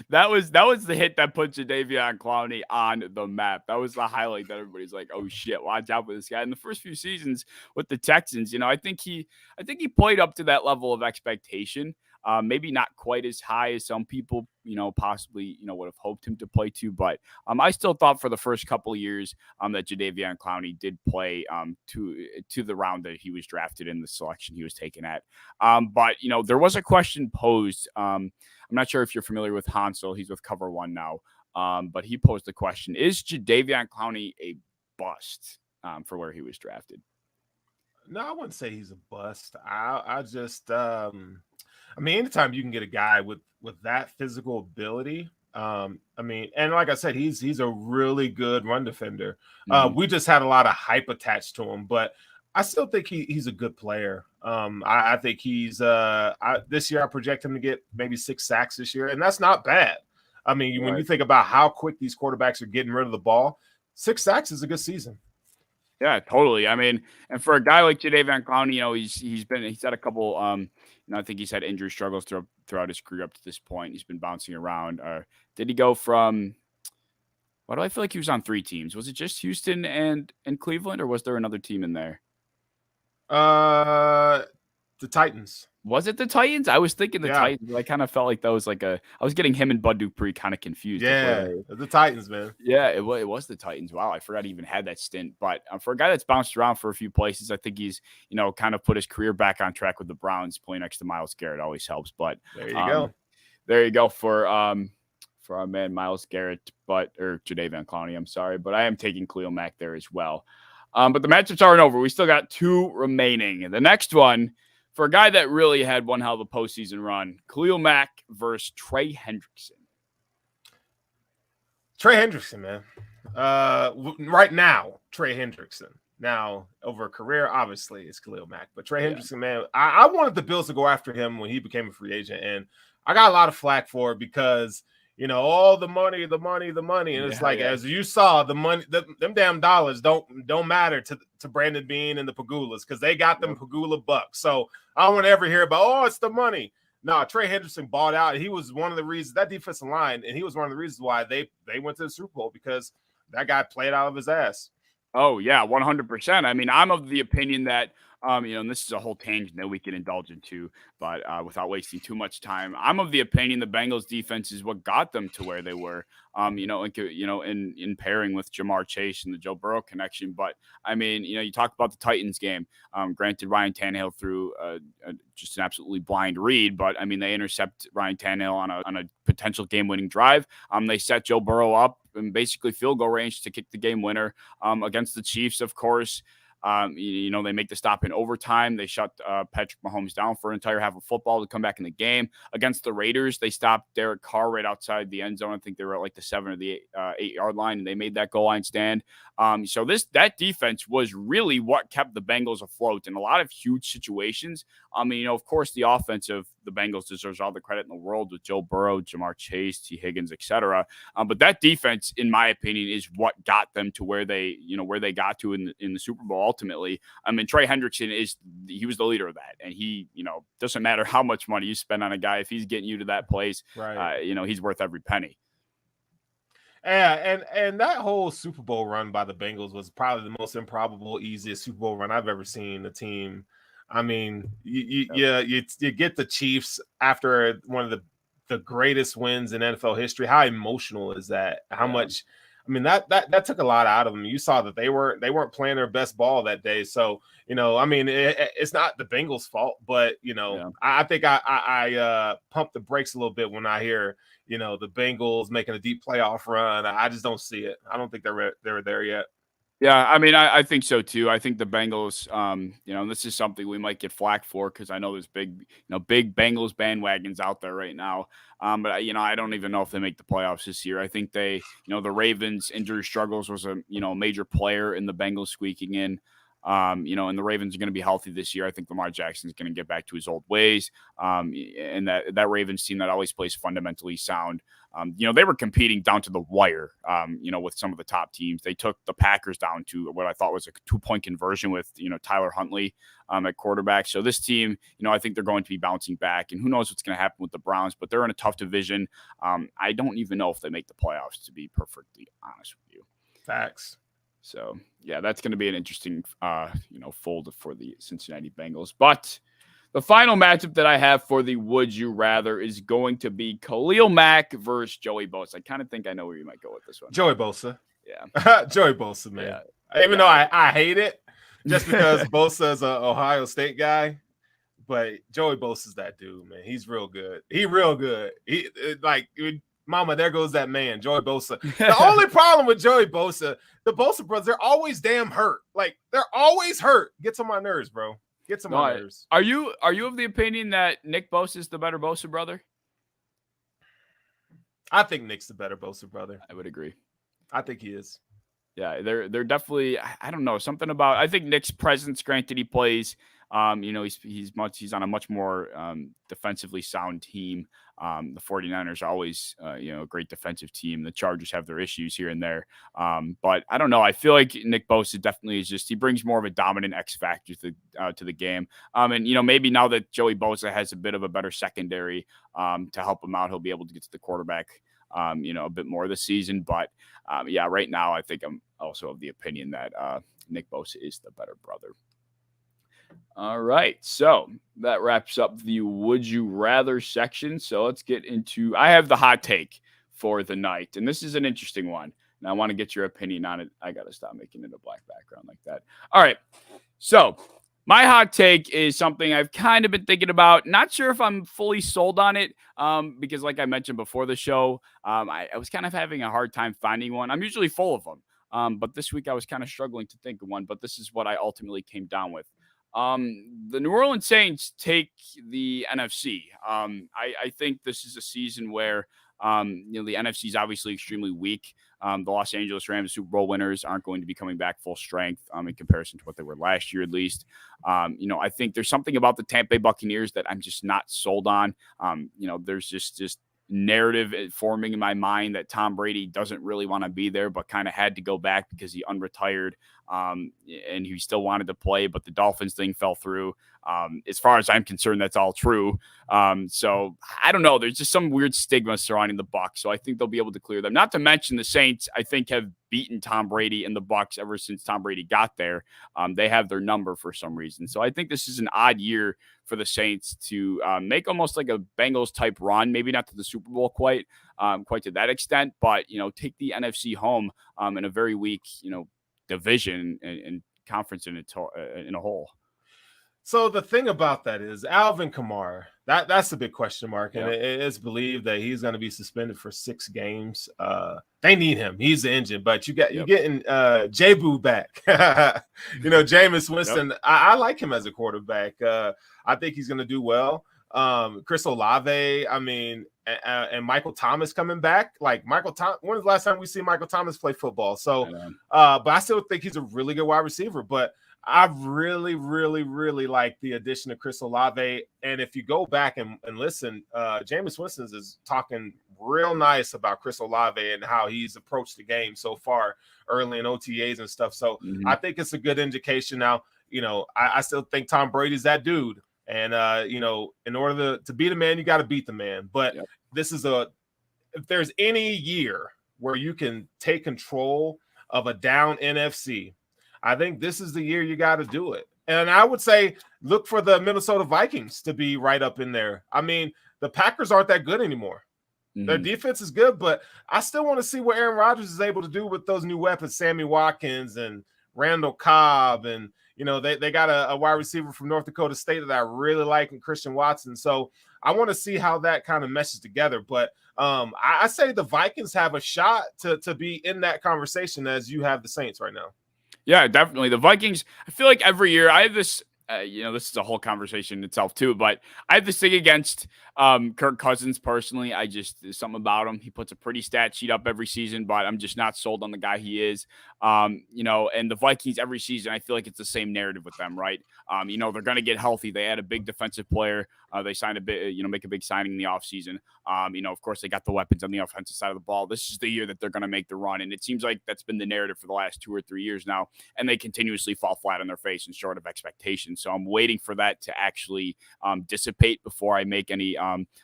That was the hit that put Jadevevon Clowney on the map. That was the highlight that everybody's like, oh shit, watch out for this guy. In the first few seasons with the Texans, I think he played up to that level of expectation. Maybe not quite as high as some people, possibly, would have hoped him to play to. But I still thought for the first couple of years that Jadevevon Clowney did play to the round that he was drafted in, the selection he was taken at. But, there was a question posed. I'm not sure if you're familiar with Hansel. He's with Cover One now. But he posed the question, is Jadevevon Clowney a bust for where he was drafted? No, I wouldn't say he's a bust. I just anytime you can get a guy with that physical ability, and like I said, he's a really good run defender. We just had a lot of hype attached to him, but I still think he's a good player. I think he's this year I project him to get maybe 6 sacks this year, and that's not bad. I mean, when you think about how quick these quarterbacks are getting rid of the ball, 6 sacks is a good season. Yeah, totally. I mean, and for a guy like Jadevevon Clowney, he's had a couple. I think he's had injury struggles throughout his career up to this point. He's been bouncing around. Did he go from? Why do I feel like he was on 3 teams? Was it just Houston and Cleveland, or was there another team in there? The Titans. Was it the Titans? I was thinking the Yeah. Titans. I kind of felt like that was like I was getting him and Bud Dupree kind of confused. Yeah, the Titans, man. Yeah, it was the Titans. Wow, I forgot he even had that stint. But for a guy that's bounced around for a few places, I think he's, kind of put his career back on track with the Browns. Playing next to Myles Garrett always helps. But there you go. There you go for our man Myles Garrett, or Jadevevon Clowney. I'm sorry, but I am taking Khalil Mack there as well. But the matchups aren't over. We still got 2 remaining. The next one, for a guy that really had one hell of a postseason run, Khalil Mack versus Trey Hendrickson. Trey Hendrickson, man. Right now, Trey Hendrickson. Now, over a career, obviously, it's Khalil Mack. But Trey Hendrickson, man, I wanted the Bills to go after him when he became a free agent. And I got a lot of flack for it because, all the money. And it's as you saw, the money, them damn dollars don't matter to Brandin Bean and the Pegulas because they got them Pegula bucks. So I don't want to ever hear about, it's the money. No, Trey Hendrickson bought out. He was one of the reasons, that defensive line, and he was one of the reasons why they went to the Super Bowl because that guy played out of his ass. Oh, yeah, 100%. I mean, I'm of the opinion that, and this is a whole tangent that we can indulge into, but without wasting too much time, I'm of the opinion the Bengals defense is what got them to where they were, in pairing with Ja'Marr Chase and the Joe Burrow connection. But I mean, you talk about the Titans game. Granted, Ryan Tannehill threw just an absolutely blind read, but I mean, they intercept Ryan Tannehill on a potential game-winning drive. They set Joe Burrow up in basically field goal range to kick the game winner against the Chiefs, of course. They make the stop in overtime. They shut Patrick Mahomes down for an entire half of football to come back in the game. Against the Raiders, they stopped Derek Carr right outside the end zone. I think they were at like the 7 or the 8-yard line, and they made that goal line stand. So that defense was really what kept the Bengals afloat in a lot of huge situations. Of course, the offense of the Bengals deserves all the credit in the world with Joe Burrow, Ja'Marr Chase, T. Higgins, etc. But that defense, in my opinion, is what got them to where they got to in the Super Bowl ultimately. Trey Hendrickson he was the leader of that, and he, doesn't matter how much money you spend on a guy, if he's getting you to that place, right. He's worth every penny. Yeah, and that whole Super Bowl run by the Bengals was probably the most improbable, easiest Super Bowl run I've ever seen a team. I mean, you get the Chiefs after one of the greatest wins in NFL history. How emotional is that? How much? I mean, that took a lot out of them. You saw that they weren't playing their best ball that day. So, it's not the Bengals' fault, but I think I pump the brakes a little bit when I hear the Bengals making a deep playoff run. I just don't see it. I don't think they're there yet. Yeah, I think so too. I think the Bengals, this is something we might get flack for because I know there's big Bengals bandwagons out there right now. But I don't even know if they make the playoffs this year. I think the Ravens' injury struggles was a major player in the Bengals squeaking in. And the Ravens are going to be healthy this year. I think Lamar Jackson is going to get back to his old ways. And that Ravens team that always plays fundamentally sound. They were competing down to the wire, with some of the top teams. They took the Packers down to what I thought was a 2-point conversion with, Tyler Huntley at quarterback. So this team, I think they're going to be bouncing back, and who knows what's going to happen with the Browns, but they're in a tough division. I don't even know if they make the playoffs, to be perfectly honest with you. Facts. So, yeah, that's going to be an interesting, fold for the Cincinnati Bengals. But the final matchup that I have for the Would You Rather is going to be Khalil Mack versus Joey Bosa. I kind of think I know where you might go with this one. Joey Bosa. Yeah. Joey Bosa, man. Yeah. Even though I hate it just because Bosa is an Ohio State guy. But Joey Bosa's that dude, man. He's real good. Mama, there goes that man, Joey Bosa. The only problem with Joey Bosa, the Bosa brothers, they're always damn hurt. Like, they're always hurt. Gets on my nerves, bro. Gets on my nerves. Are you of the opinion that Nick Bosa is the better Bosa brother? I think Nick's the better Bosa brother. I would agree. I think he is. Yeah, they're definitely, I don't know, something about, I think Nick's presence, granted he plays, he's on a much more defensively sound team. The 49ers are always, a great defensive team. The Chargers have their issues here and there. But I don't know. I feel like Nick Bosa definitely he brings more of a dominant X factor to the game. And maybe now that Joey Bosa has a bit of a better secondary to help him out, he'll be able to get to the quarterback, a bit more this season. But right now I think I'm also of the opinion that Nick Bosa is the better brother. All right. So that wraps up the would you rather section. So let's get into, I have the hot take for the night. And this is an interesting one. And I want to get your opinion on it. I got to stop making it a black background like that. All right. So my hot take is something I've kind of been thinking about. Not sure if I'm fully sold on it because, like I mentioned before the show, I was kind of having a hard time finding one. I'm usually full of them. But this week I was kind of struggling to think of one. But this is what I ultimately came down with. The New Orleans Saints take the NFC. I think this is a season where the NFC is obviously extremely weak. The Los Angeles Rams, Super Bowl winners, aren't going to be coming back full strength in comparison to what they were last year, at least. I think there's something about the Tampa Bay Buccaneers that I'm just not sold on. There's just narrative forming in my mind that Tom Brady doesn't really want to be there, but kind of had to go back because he unretired and he still wanted to play, but the Dolphins thing fell through. As far as I'm concerned, that's all true. So I don't know. There's just some weird stigma surrounding the Bucs. So I think they'll be able to clear them. Not to mention the Saints, I think, have beaten Tom Brady and the Bucs ever since Tom Brady got there. They have their number for some reason. So I think this is an odd year for the Saints to make almost like a Bengals type run, maybe not to the Super Bowl quite to that extent, but, take the NFC home in a very weak, division and conference in a whole. So the thing about that is Alvin Kamara, that's a big question mark. And Yep. it is believed that he's going to be suspended for 6 games. They need him. He's the engine, but you're getting J-Boo back. Jameis Winston, yep. I like him as a quarterback. I think he's going to do well. Chris Olave, and Michael Thomas coming back. Like Michael Thomas, when was the last time we see Michael Thomas play football? So, but I still think he's a really good wide receiver. But I really, really, really like the addition of Chris Olave. And if you go back and listen, Jameis Winston is talking real nice about Chris Olave and how he's approached the game so far early in OTAs and stuff. So I think it's a good indication. Now, I still think Tom Brady's that dude. And, in order to beat a man, you got to beat the man. But this is if there's any year where you can take control of a down NFC, I think this is the year you got to do it. And I would say look for the Minnesota Vikings to be right up in there. I mean, the Packers aren't that good anymore. Their defense is good, but I still want to see what Aaron Rodgers is able to do with those new weapons, Sammy Watkins and Randall Cobb. And, they got a wide receiver from North Dakota State that I really like, and Christian Watson. So I want to see how that kind of meshes together. But I say the Vikings have a shot to be in that conversation as you have the Saints right now. Yeah, definitely. The Vikings, I feel like every year I have this, this is a whole conversation in itself too, but I have this thing against Kirk Cousins personally. There's something about him. He puts a pretty stat sheet up every season, but I'm just not sold on the guy he is. And the Vikings every season, I feel like it's the same narrative with them, right? They're going to get healthy. They had a big defensive player. They signed make a big signing in the offseason. Of course, they got the weapons on the offensive side of the ball. This is the year that they're going to make the run. And it seems like that's been the narrative for the last 2 or 3 years now. And they continuously fall flat on their face and short of expectations. So I'm waiting for that to actually dissipate before I make any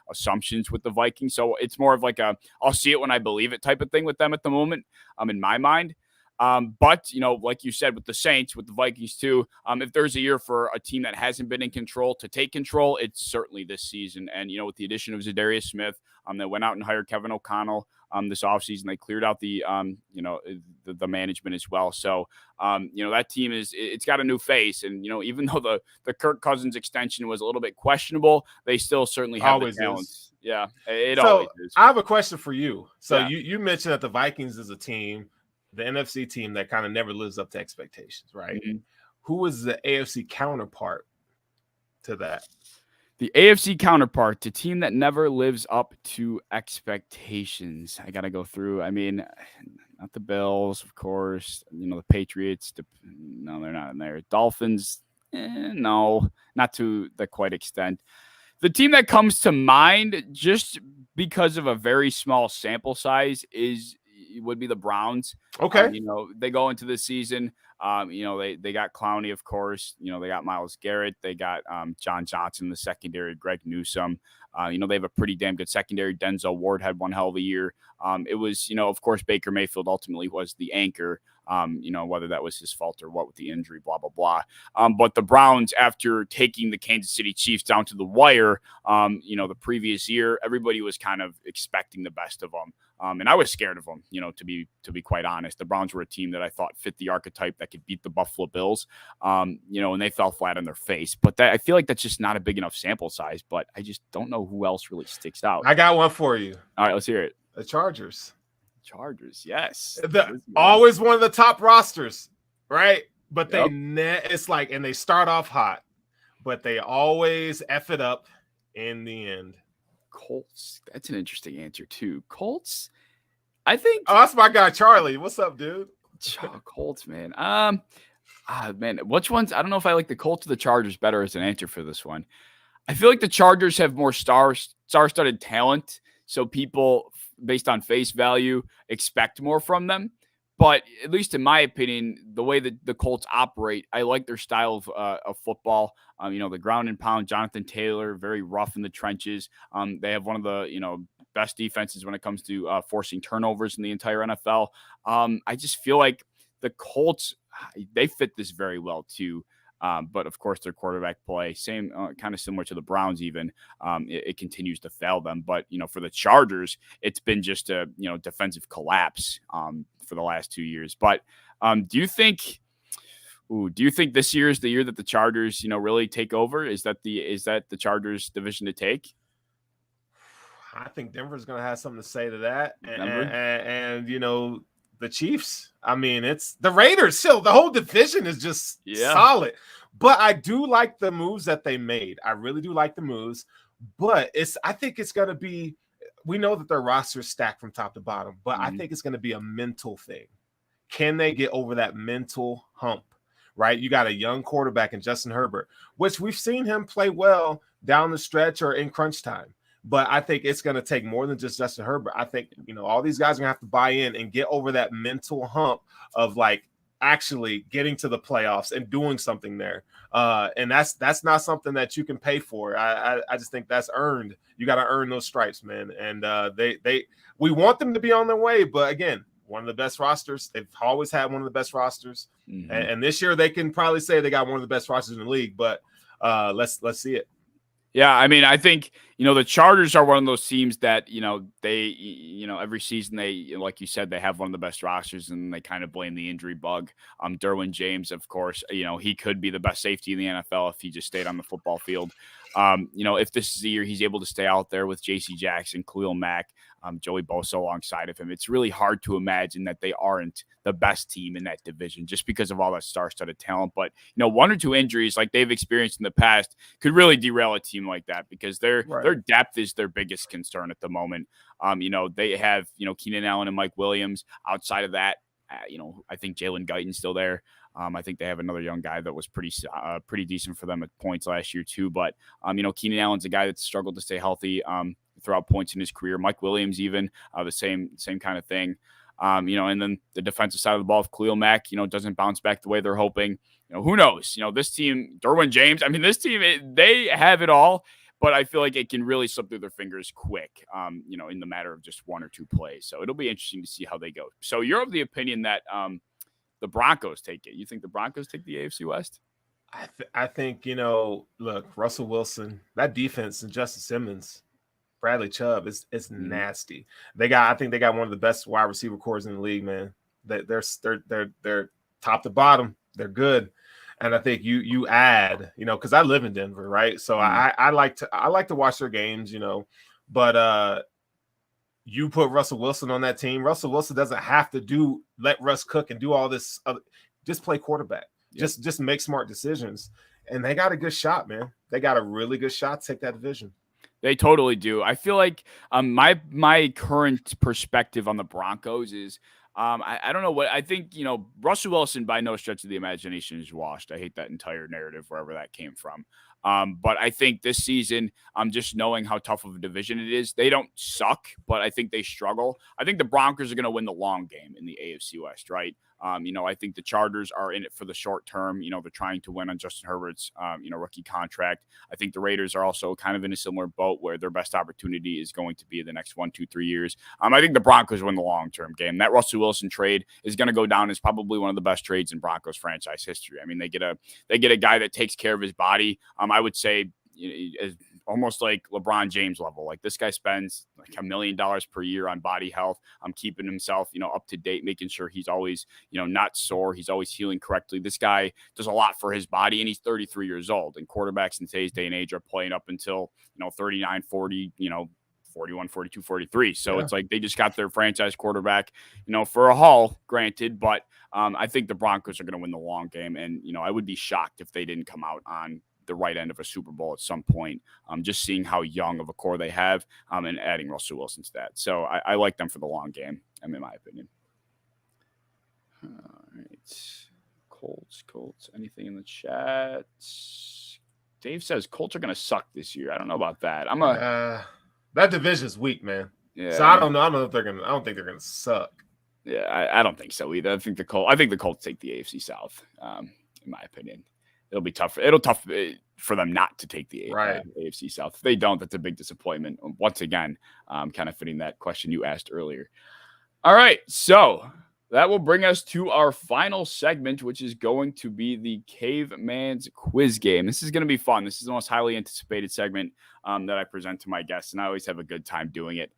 assumptions with the Vikings. So it's more of like I'll see it when I believe it type of thing with them at the moment, in my mind. But, like you said, with the Saints, with the Vikings too, if there's a year for a team that hasn't been in control to take control, it's certainly this season. And, with the addition of Zadarius Smith, they went out and hired Kevin O'Connell this offseason. They cleared out the management as well. So, that team it's got a new face. And, even though the Kirk Cousins extension was a little bit questionable, they still certainly have the talent. Yeah, it always is. I have a question for you. So you mentioned that the Vikings is a team, the NFC team that kind of never lives up to expectations, right? Who is the AFC counterpart to that? The AFC counterpart, the team that never lives up to expectations. I got to go through. I mean, not the Bills, of course. The Patriots. No, they're not in there. Dolphins. No, not to the quite extent. The team that comes to mind just because of a very small sample size is would be the Browns. Okay. They go into this season. They got Clowney, of course. They got Myles Garrett. They got John Johnson in the secondary, Greg Newsome. They have a pretty damn good secondary. Denzel Ward had one hell of a year. It was, of course, Baker Mayfield ultimately was the anchor. Whether that was his fault or what with the injury, blah, blah, blah. But the Browns, after taking the Kansas City Chiefs down to the wire, the previous year, everybody was kind of expecting the best of them. And I was scared of them, to be quite honest. The Browns were a team that I thought fit the archetype that could beat the Buffalo Bills, and they fell flat on their face. But I feel like that's just not a big enough sample size, but I just don't know who else really sticks out. I got one for you. All right, let's hear it. The Chargers. Yes. Always one of the top rosters, right? But it's like, and they start off hot, but they always F it up in the end. Colts. That's an interesting answer too. Colts. I think. Oh, that's my guy Charlie. What's up, dude? Colts, man. Man, which ones? I don't know if I like the Colts or the Chargers better as an answer for this one. I feel like the Chargers have more star-studded talent, so people, based on face value, expect more from them. But at least in my opinion, the way that the Colts operate, I like their style of football. The ground and pound, Jonathan Taylor, very rough in the trenches. They have one of the, best defenses when it comes to forcing turnovers in the entire NFL. I just feel like the Colts, they fit this very well too. But of course, their quarterback play, same kind of similar to the Browns. Even it continues to fail them. But for the Chargers, it's been just a defensive collapse for the last 2 years. But do you think this year is the year that the Chargers really take over? Is that the Chargers division to take? I think Denver's going to have something to say to that, and the Chiefs. I mean, it's the Raiders. Still, the whole division is just solid. But I do like the moves that they made. I really do like the moves. But I think it's going to be. We know that their roster is stacked from top to bottom, but I think it's going to be a mental thing. Can they get over that mental hump? Right? You got a young quarterback in Justin Herbert, which we've seen him play well down the stretch or in crunch time. But I think it's going to take more than just Justin Herbert. I think, all these guys are going to have to buy in and get over that mental hump of like actually getting to the playoffs and doing something there. And that's not something that you can pay for. I just think that's earned. You got to earn those stripes, man. And we want them to be on their way. But again, one of the best rosters. They've always had one of the best rosters. Mm-hmm. And this year they can probably say they got one of the best rosters in the league. But let's see it. Yeah, I mean, I think, the Chargers are one of those teams that, they, every season they, like you said, they have one of the best rosters and they kind of blame the injury bug. Derwin James, of course, he could be the best safety in the NFL if he just stayed on the football field. If this is the year he's able to stay out there with J.C. Jackson, Khalil Mack, Joey Bosa alongside of him, it's really hard to imagine that they aren't the best team in that division just because of all that star-studded talent. But, one or two injuries like they've experienced in the past could really derail a team like that because their depth is their biggest concern at the moment. They have, Keenan Allen and Mike Williams. Outside of that, I think Jalen Guyton's still there. I think they have another young guy that was pretty decent for them at points last year too. But, Keenan Allen's a guy that's struggled to stay healthy throughout points in his career. Mike Williams even the same kind of thing. And then the defensive side of the ball, if Khalil Mack, doesn't bounce back the way they're hoping, who knows? This team, Derwin James, I mean, this team, they have it all, but I feel like it can really slip through their fingers quick, in the matter of just one or two plays. So it'll be interesting to see how they go. So you're of the opinion that the Broncos take it. You think the Broncos take the AFC West? I think, look, Russell Wilson, that defense, and Justice Simmons, Bradley Chubb, it's nasty. I think they got one of the best wide receiver cores in the league, man. They're top to bottom. They're good. And I think you add, because I live in Denver, right? So I like to watch their games, but you put Russell Wilson on that team. Russell Wilson doesn't have to let Russ cook and do all this just play quarterback. Yep. Just make smart decisions. And they got a good shot, man. They got a really good shot to take that division. They totally do. I feel like my current perspective on the Broncos is I don't know what I think. Russell Wilson by no stretch of the imagination is washed. I hate that entire narrative wherever that came from. But I think this season, just knowing how tough of a division it is, they don't suck, but I think they struggle. I think the Broncos are going to win the long game in the AFC West, right? I think the Chargers are in it for the short term. They're trying to win on Justin Herbert's, rookie contract. I think the Raiders are also kind of in a similar boat where their best opportunity is going to be the next 1, 2, 3 years. I think the Broncos win the long-term game. That Russell Wilson trade is going to go down as probably one of the best trades in Broncos franchise history. I mean, they get a guy that takes care of his body. I would say almost like LeBron James level. Like this guy spends like $1 million per year on body health. Keeping himself, up to date, making sure he's always, not sore. He's always healing correctly. This guy does a lot for his body, and he's 33 years old. And quarterbacks in today's day and age are playing up until, 39, 40, 41, 42, 43. So It's like they just got their franchise quarterback, for a haul, granted. But I think the Broncos are going to win the long game. And, I would be shocked if they didn't come out on the right end of a Super Bowl at some point, just seeing how young of a core they have and adding Russell Wilson to that. So I like them for the long game, in my opinion. All right. Colts. Anything in the chat? Dave says Colts are going to suck this year. I don't know about that. That division's weak, man. Yeah. So I don't know. I don't think they're going to suck. Yeah, I don't think so either. I think the Colts take the AFC South, in my opinion. It'll be tough. Tough for them not to take the AFC South. If they don't, that's a big disappointment. Once again, kind of fitting that question you asked earlier. All right, so that will bring us to our final segment, which is going to be the Caveman's quiz game. This is going to be fun. This is the most highly anticipated segment that I present to my guests, and I always have a good time doing it.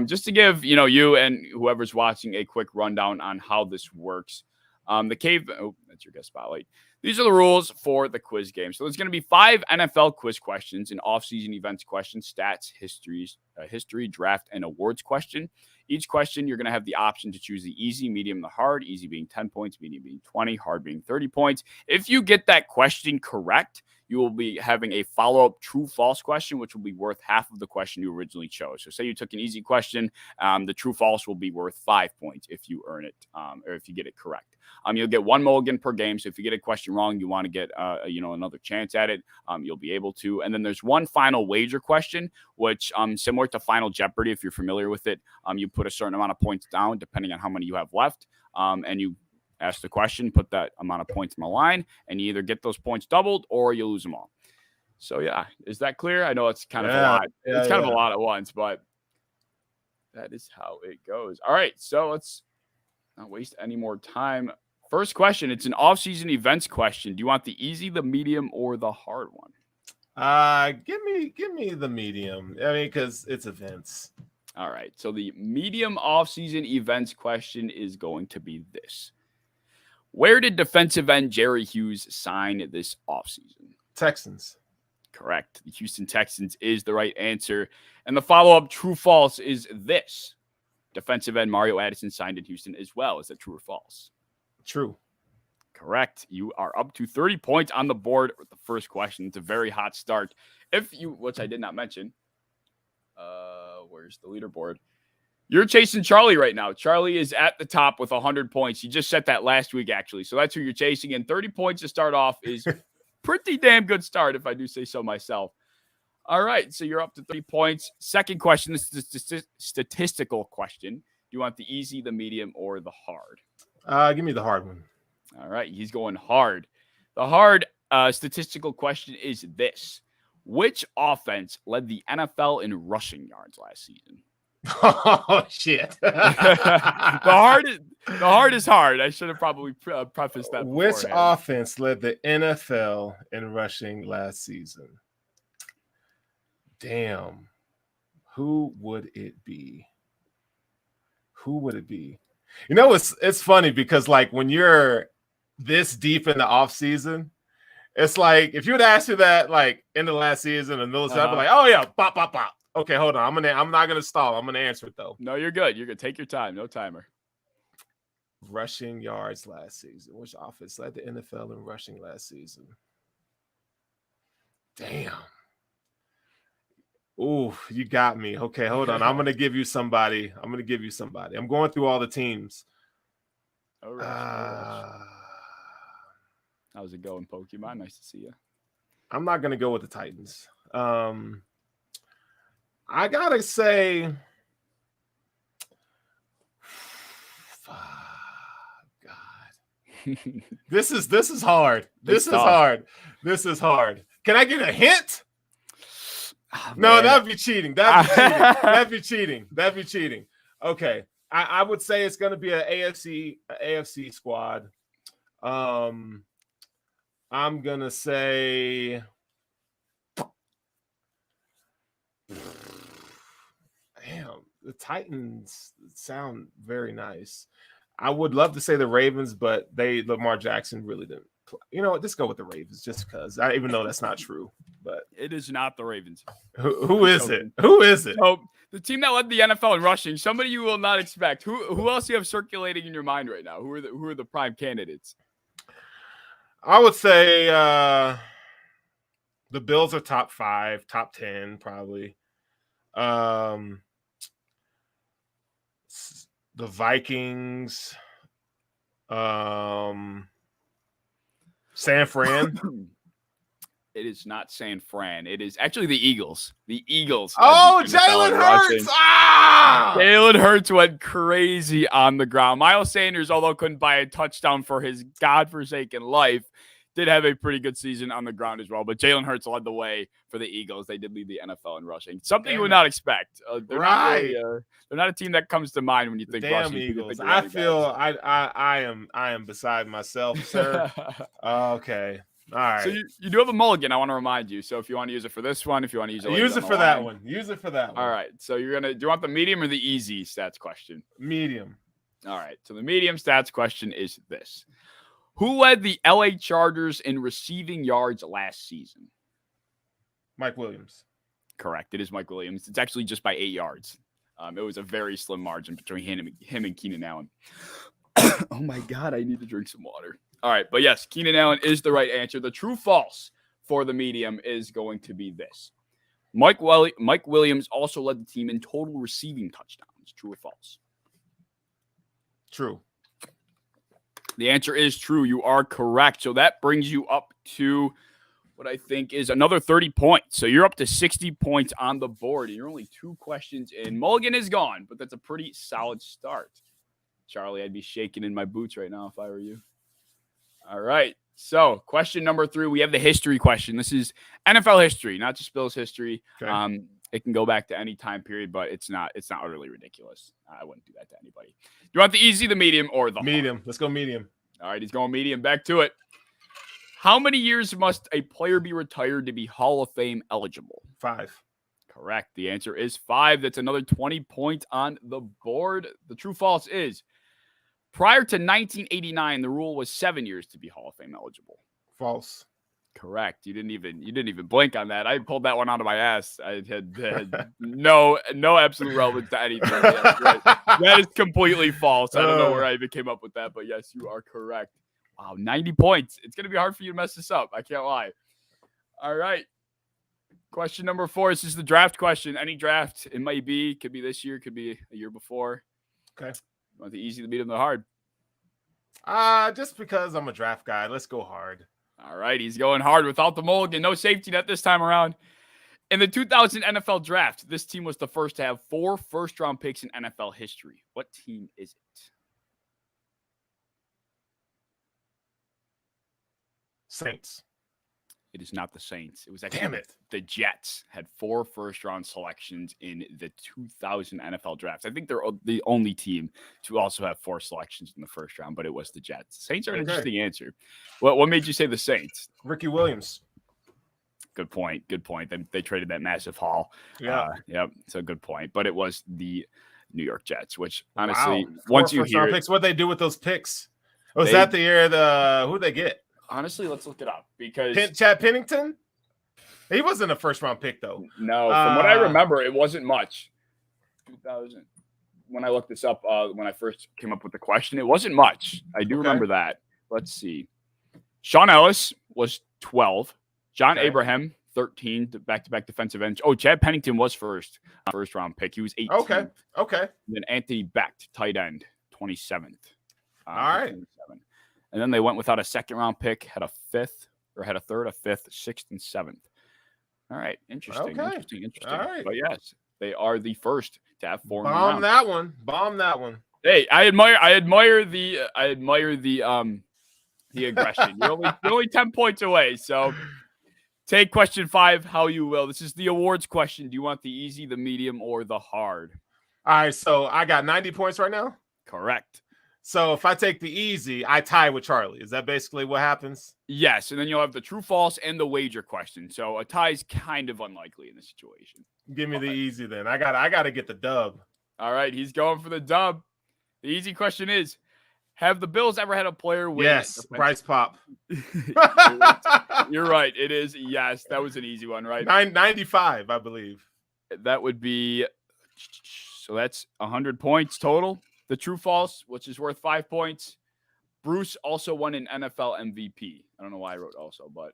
Just to give you and whoever's watching a quick rundown on how this works. That's your guest spotlight. These are the rules for the quiz game. So there's going to be 5 NFL quiz questions, an off-season events question, stats, history, draft, and awards question. Each question, you're going to have the option to choose the easy, medium, the hard, easy being 10 points, medium being 20, hard being 30 points. If you get that question correct, you will be having a follow-up true-false question, which will be worth half of the question you originally chose. So say you took an easy question, the true-false will be worth 5 points if you earn it, or if you get it correct. You'll get 1 mulligan per game. So if you get a question wrong, you want to get, another chance at it, you'll be able to. And then there's one final wager question, which similar to Final Jeopardy, if you're familiar with it, you put a certain amount of points down depending on how many you have left, and you ask the question, put that amount of points in the line, and you either get those points doubled or you lose them all. So yeah, is that clear? I know it's kind of a lot. It's kind of a lot at once, but that is how it goes. All right, so let's not waste any more time. First question, it's an off-season events question. Do you want the easy, the medium, or the hard one? Give me the medium. I mean, because it's events. All right, so the medium off-season events question is going to be this. Where did defensive end Jerry Hughes sign this offseason? Texans. Correct. The Houston Texans is the right answer. And the follow-up true-false is this. Defensive end Mario Addison signed in Houston as well. Is that true or false? True. Correct. You are up to 30 points on the board with the first question. It's a very hot start. Which I did not mention, where's the leaderboard? You're chasing Charlie right now. Charlie is at the top with 100 points. You just set that last week, actually. So that's who you're chasing. And 30 points to start off is pretty damn good start, if I do say so myself. All right, so you're up to 3 points. Second question, this is a statistical question. Do you want the easy, the medium, or the hard? Give me the hard one. All right, he's going hard. The hard statistical question is this. Which offense led the NFL in rushing yards last season? Oh, shit. The hard is hard. I should have probably prefaced that. Which offense led the NFL in rushing last season? Damn. Who would it be? It's funny because like when you're this deep in the off season, it's like if you would ask me that like in the last season and those, I'd be like, oh yeah, bop, bop, bop. Okay, hold on. I'm not gonna stall. I'm gonna answer it though. No, you're good. You're good. Take your time. No timer. Rushing yards last season. Which offense led the NFL in rushing last season? Damn. Ooh, you got me. Okay, hold on. I'm gonna give you somebody. I'm going through all the teams. How's it going, Pokemon? Nice to see you. I'm not going to go with the Titans. I got to say, God, this is hard. This is hard. This is hard. Can I get a hint? Oh, no, that'd be cheating. That'd be cheating. Okay. I would say it's going to be an AFC squad. I'm going to say, damn, the Titans sound very nice. I would love to say the Ravens, but Lamar Jackson really didn't play. You know what? Just go with the Ravens just because. Even though that's not true. But it is not the Ravens. Who is it? Who is it? Oh, the team that led the NFL in rushing. Somebody you will not expect. Who else do you have circulating in your mind right now? Who are the prime candidates? I would say the Bills are top 5, top 10 probably. The Vikings, San Fran. It is not San Fran. It is actually the Eagles. The Eagles. Oh, Jalen Hurts. Jalen Hurts went crazy on the ground. Miles Sanders, although couldn't buy a touchdown for his godforsaken life, did have a pretty good season on the ground as well. But Jalen Hurts led the way for the Eagles. They did lead the NFL in rushing. Something you would not expect. They're not a team that comes to mind when you think rushing. Eagles. I feel I am beside myself, sir. Okay. All right. So you do have a mulligan, I want to remind you. So if you want to use it for this one, if you want to use it for that one. Use it for that one. All right. So do you want the medium or the easy stats question? Medium. All right. So the medium stats question is this. Who led the LA Chargers in receiving yards last season? Mike Williams. Correct. It is Mike Williams. It's actually just by 8 yards. It was a very slim margin between him and Keenan Allen. Oh my God, I need to drink some water. All right, but yes, Keenan Allen is the right answer. The true false for the medium is going to be this. Mike Williams also led the team in total receiving touchdowns. True or false? True. The answer is true. You are correct. So that brings you up to what I think is another 30 points. So you're up to 60 points on the board, and you're only 2 questions in. Mulligan is gone, but that's a pretty solid start. Charlie, I'd be shaking in my boots right now if I were you. All right. So question number 3, we have the history question. This is NFL history, not just Bills history. Okay. It can go back to any time period, but it's not utterly ridiculous. I wouldn't do that to anybody. Do you want the easy, the medium, or the medium? hard? Let's go medium. All right, he's going medium. Back to it. How many years must a player be retired to be Hall of Fame eligible? 5. Correct. The answer is 5. That's another 20 points on the board. The true false is prior to 1989, the rule was 7 years to be Hall of Fame eligible. False. Correct. You didn't even blink on that. I pulled that one out of my ass. I had no absolute relevance to anything. That is completely false. I don't know where I even came up with that, but yes, you are correct. Wow, 90 points. It's going to be hard for you to mess this up. I can't lie. All right. Question number 4. This is the draft question. Any draft, it might be, could be this year, could be a year before. Okay. You want the easy, the medium, the hard? Just because I'm a draft guy, let's go hard. All right, he's going hard without the mulligan. No safety net this time around. In the 2000 NFL draft, this team was the first to have 4 first-round picks in NFL history. What team is it? Saints. It is not the Saints. It was actually the Jets had 4 first-round selections in the 2000 NFL draft. I think they're the only team to also have 4 selections in the first round, but it was the Jets. Saints are an interesting answer. What made you say the Saints? Ricky Williams. Good point. They traded that massive haul. Yeah. Yep. So good point. But it was the New York Jets, which honestly, once you hear picks, what they do with those picks? Was that the year who'd they get? Honestly, let's look it up because Chad Pennington, he wasn't a first round pick though. No, from what I remember, it wasn't much. 2000. When I looked this up, when I first came up with the question, it wasn't much. I do remember that. Let's see. Sean Ellis was 12. John Abraham, 13, back-to-back defensive end. Oh, Chad Pennington was first round pick. He was 18. Okay. And then Anthony Becht, tight end, 27th. All right. 27. And then they went without a second-round pick, had a 5th, or had a third, a fifth, sixth, and seventh. All right, interesting. All right. But yes, they are the first to have 4 Bomb that one. Hey, I admire the aggression. You're only 10 points away. So take question 5 how you will. This is the awards question. Do you want the easy, the medium, or the hard? All right, so I got 90 points right now? Correct. So if I take the easy, I tie with Charlie. Is that basically what happens? Yes, and then you'll have the true, false, and the wager question. So a tie is kind of unlikely in this situation. Give me the easy then. I gotta get the dub. All right, he's going for the dub. The easy question is, have the Bills ever had a player win? Yes, Bryce Pop. You're right. It is. Yes, that was an easy one, right? 95, I believe. That would be, so that's 100 points total. The true false, which is worth 5 points. Bruce also won an NFL MVP. I don't know why I wrote also, but.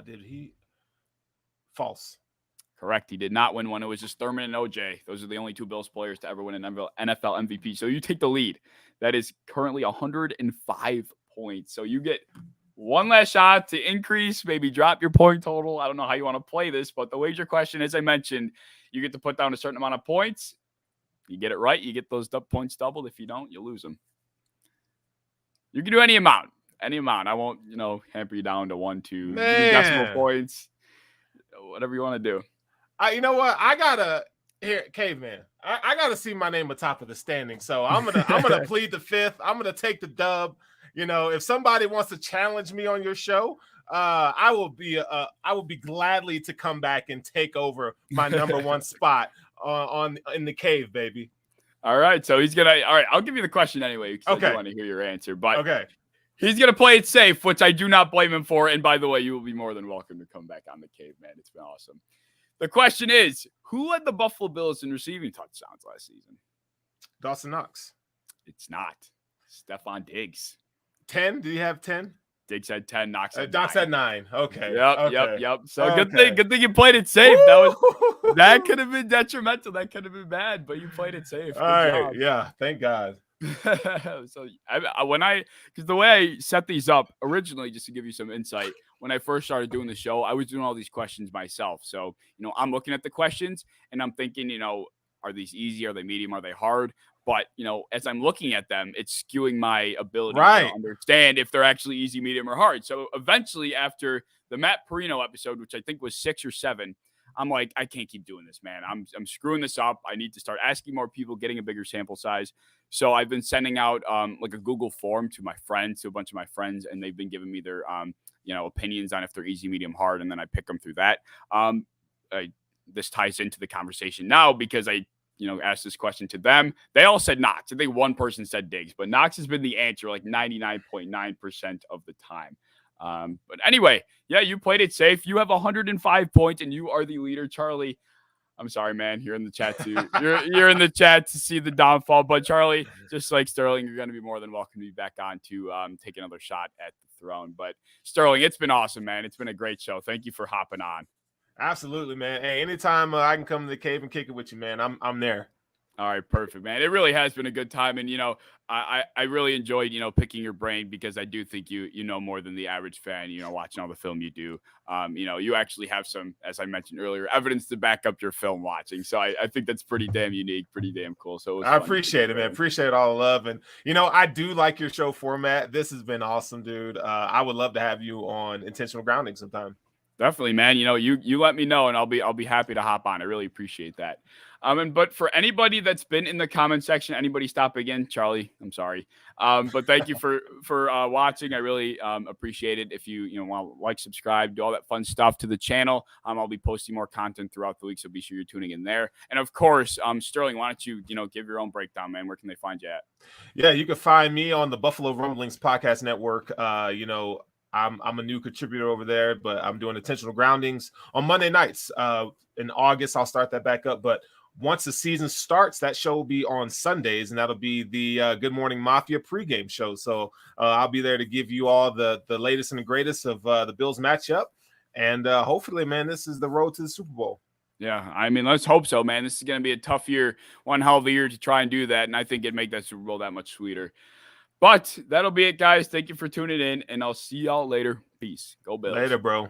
Did he? False. Correct. He did not win one. It was just Thurman and OJ. Those are the only 2 Bills players to ever win an NFL MVP. So you take the lead. That is currently 105 points. So you get one last shot to increase, maybe drop your point total. I don't know how you want to play this, but the wager question, as I mentioned, you get to put down a certain amount of points. You get it right, you get those points doubled. If you don't, you lose them. You can do any amount. I won't, hamper you down to 1, 2 decimal points. Whatever you want to do. You know what? I gotta Caveman. I gotta see my name atop of the standing. So I'm gonna plead the fifth. I'm gonna take the dub. If somebody wants to challenge me on your show, I will be gladly to come back and take over my number 1 spot in the cave, baby. All right, so he's gonna. All right, I'll give you the question anyway. Because I want to hear your answer, but okay. He's gonna play it safe, which I do not blame him for. And by the way, you will be more than welcome to come back on the Caveman. It's been awesome. The question is, who led the Buffalo Bills in receiving touchdowns last season? Dawson Knox. It's not. Stephon Diggs. 10? Do you have 10? Diggs had 10. Knox had 9. Knox had 9. Okay. Yep. So good thing you played it safe. That could have been detrimental. That could have been bad, but you played it safe. All right. Yeah. Thank God. So because the way I set these up originally, just to give you some insight, when I first started doing the show, I was doing all these questions myself. So, I'm looking at the questions and I'm thinking, are these easy? Are they medium? Are they hard? But, as I'm looking at them, it's skewing my ability to understand if they're actually easy, medium, or hard. So eventually, after the Matt Perino episode, which I think was 6 or 7, I'm like, I can't keep doing this, man. I'm screwing this up. I need to start asking more people, getting a bigger sample size. So I've been sending out like a Google form to a bunch of my friends, and they've been giving me their opinions on if they're easy, medium, hard, and then I pick them through that. This ties into the conversation now because I asked this question to them. They all said Knox. I think one person said Diggs, but Knox has been the answer like 99.9% of the time. But anyway, yeah, you played it safe. You have 105 points and you are the leader. Charlie, I'm sorry, man. You're in the chat too. You're in the chat to see the downfall. But Charlie, just like Sterling, you're going to be more than welcome to be back on to take another shot at the throne. But Sterling, it's been awesome, man. It's been a great show. Thank you for hopping on. Absolutely, man. Hey, anytime I can come to the cave and kick it with you, man, I'm there. All right, perfect, man. It really has been a good time. And, I really enjoyed, picking your brain because I do think you know more than the average fan, watching all the film you do. You actually have some, as I mentioned earlier, evidence to back up your film watching. So I think that's pretty damn unique, pretty damn cool. So I appreciate it, man. Appreciate all the love. And, I do like your show format. This has been awesome, dude. I would love to have you on Intentional Grounding sometime. Definitely, man. You let me know and I'll be happy to hop on. I really appreciate that. But for anybody that's been in the comment section, anybody stop again, Charlie, I'm sorry. But thank you for watching. I really appreciate it. If you want to like, subscribe, do all that fun stuff to the channel. I'll be posting more content throughout the week, so be sure you're tuning in there. And of course, Sterling, why don't you give your own breakdown, man? Where can they find you at? Yeah, you can find me on the Buffalo Rumblings podcast network. I'm a new contributor over there, but I'm doing Intentional Groundings on Monday nights. In August, I'll start that back up. But once the season starts, that show will be on Sundays, and that'll be the Good Morning Mafia pregame show. So I'll be there to give you all the latest and the greatest of the Bills matchup. And hopefully, man, this is the road to the Super Bowl. Yeah, I mean, let's hope so, man. This is going to be a tough year, one hell of a year to try and do that, and I think it'd make that Super Bowl that much sweeter. But that'll be it, guys. Thank you for tuning in, and I'll see y'all later. Peace. Go Bills. Later, bro.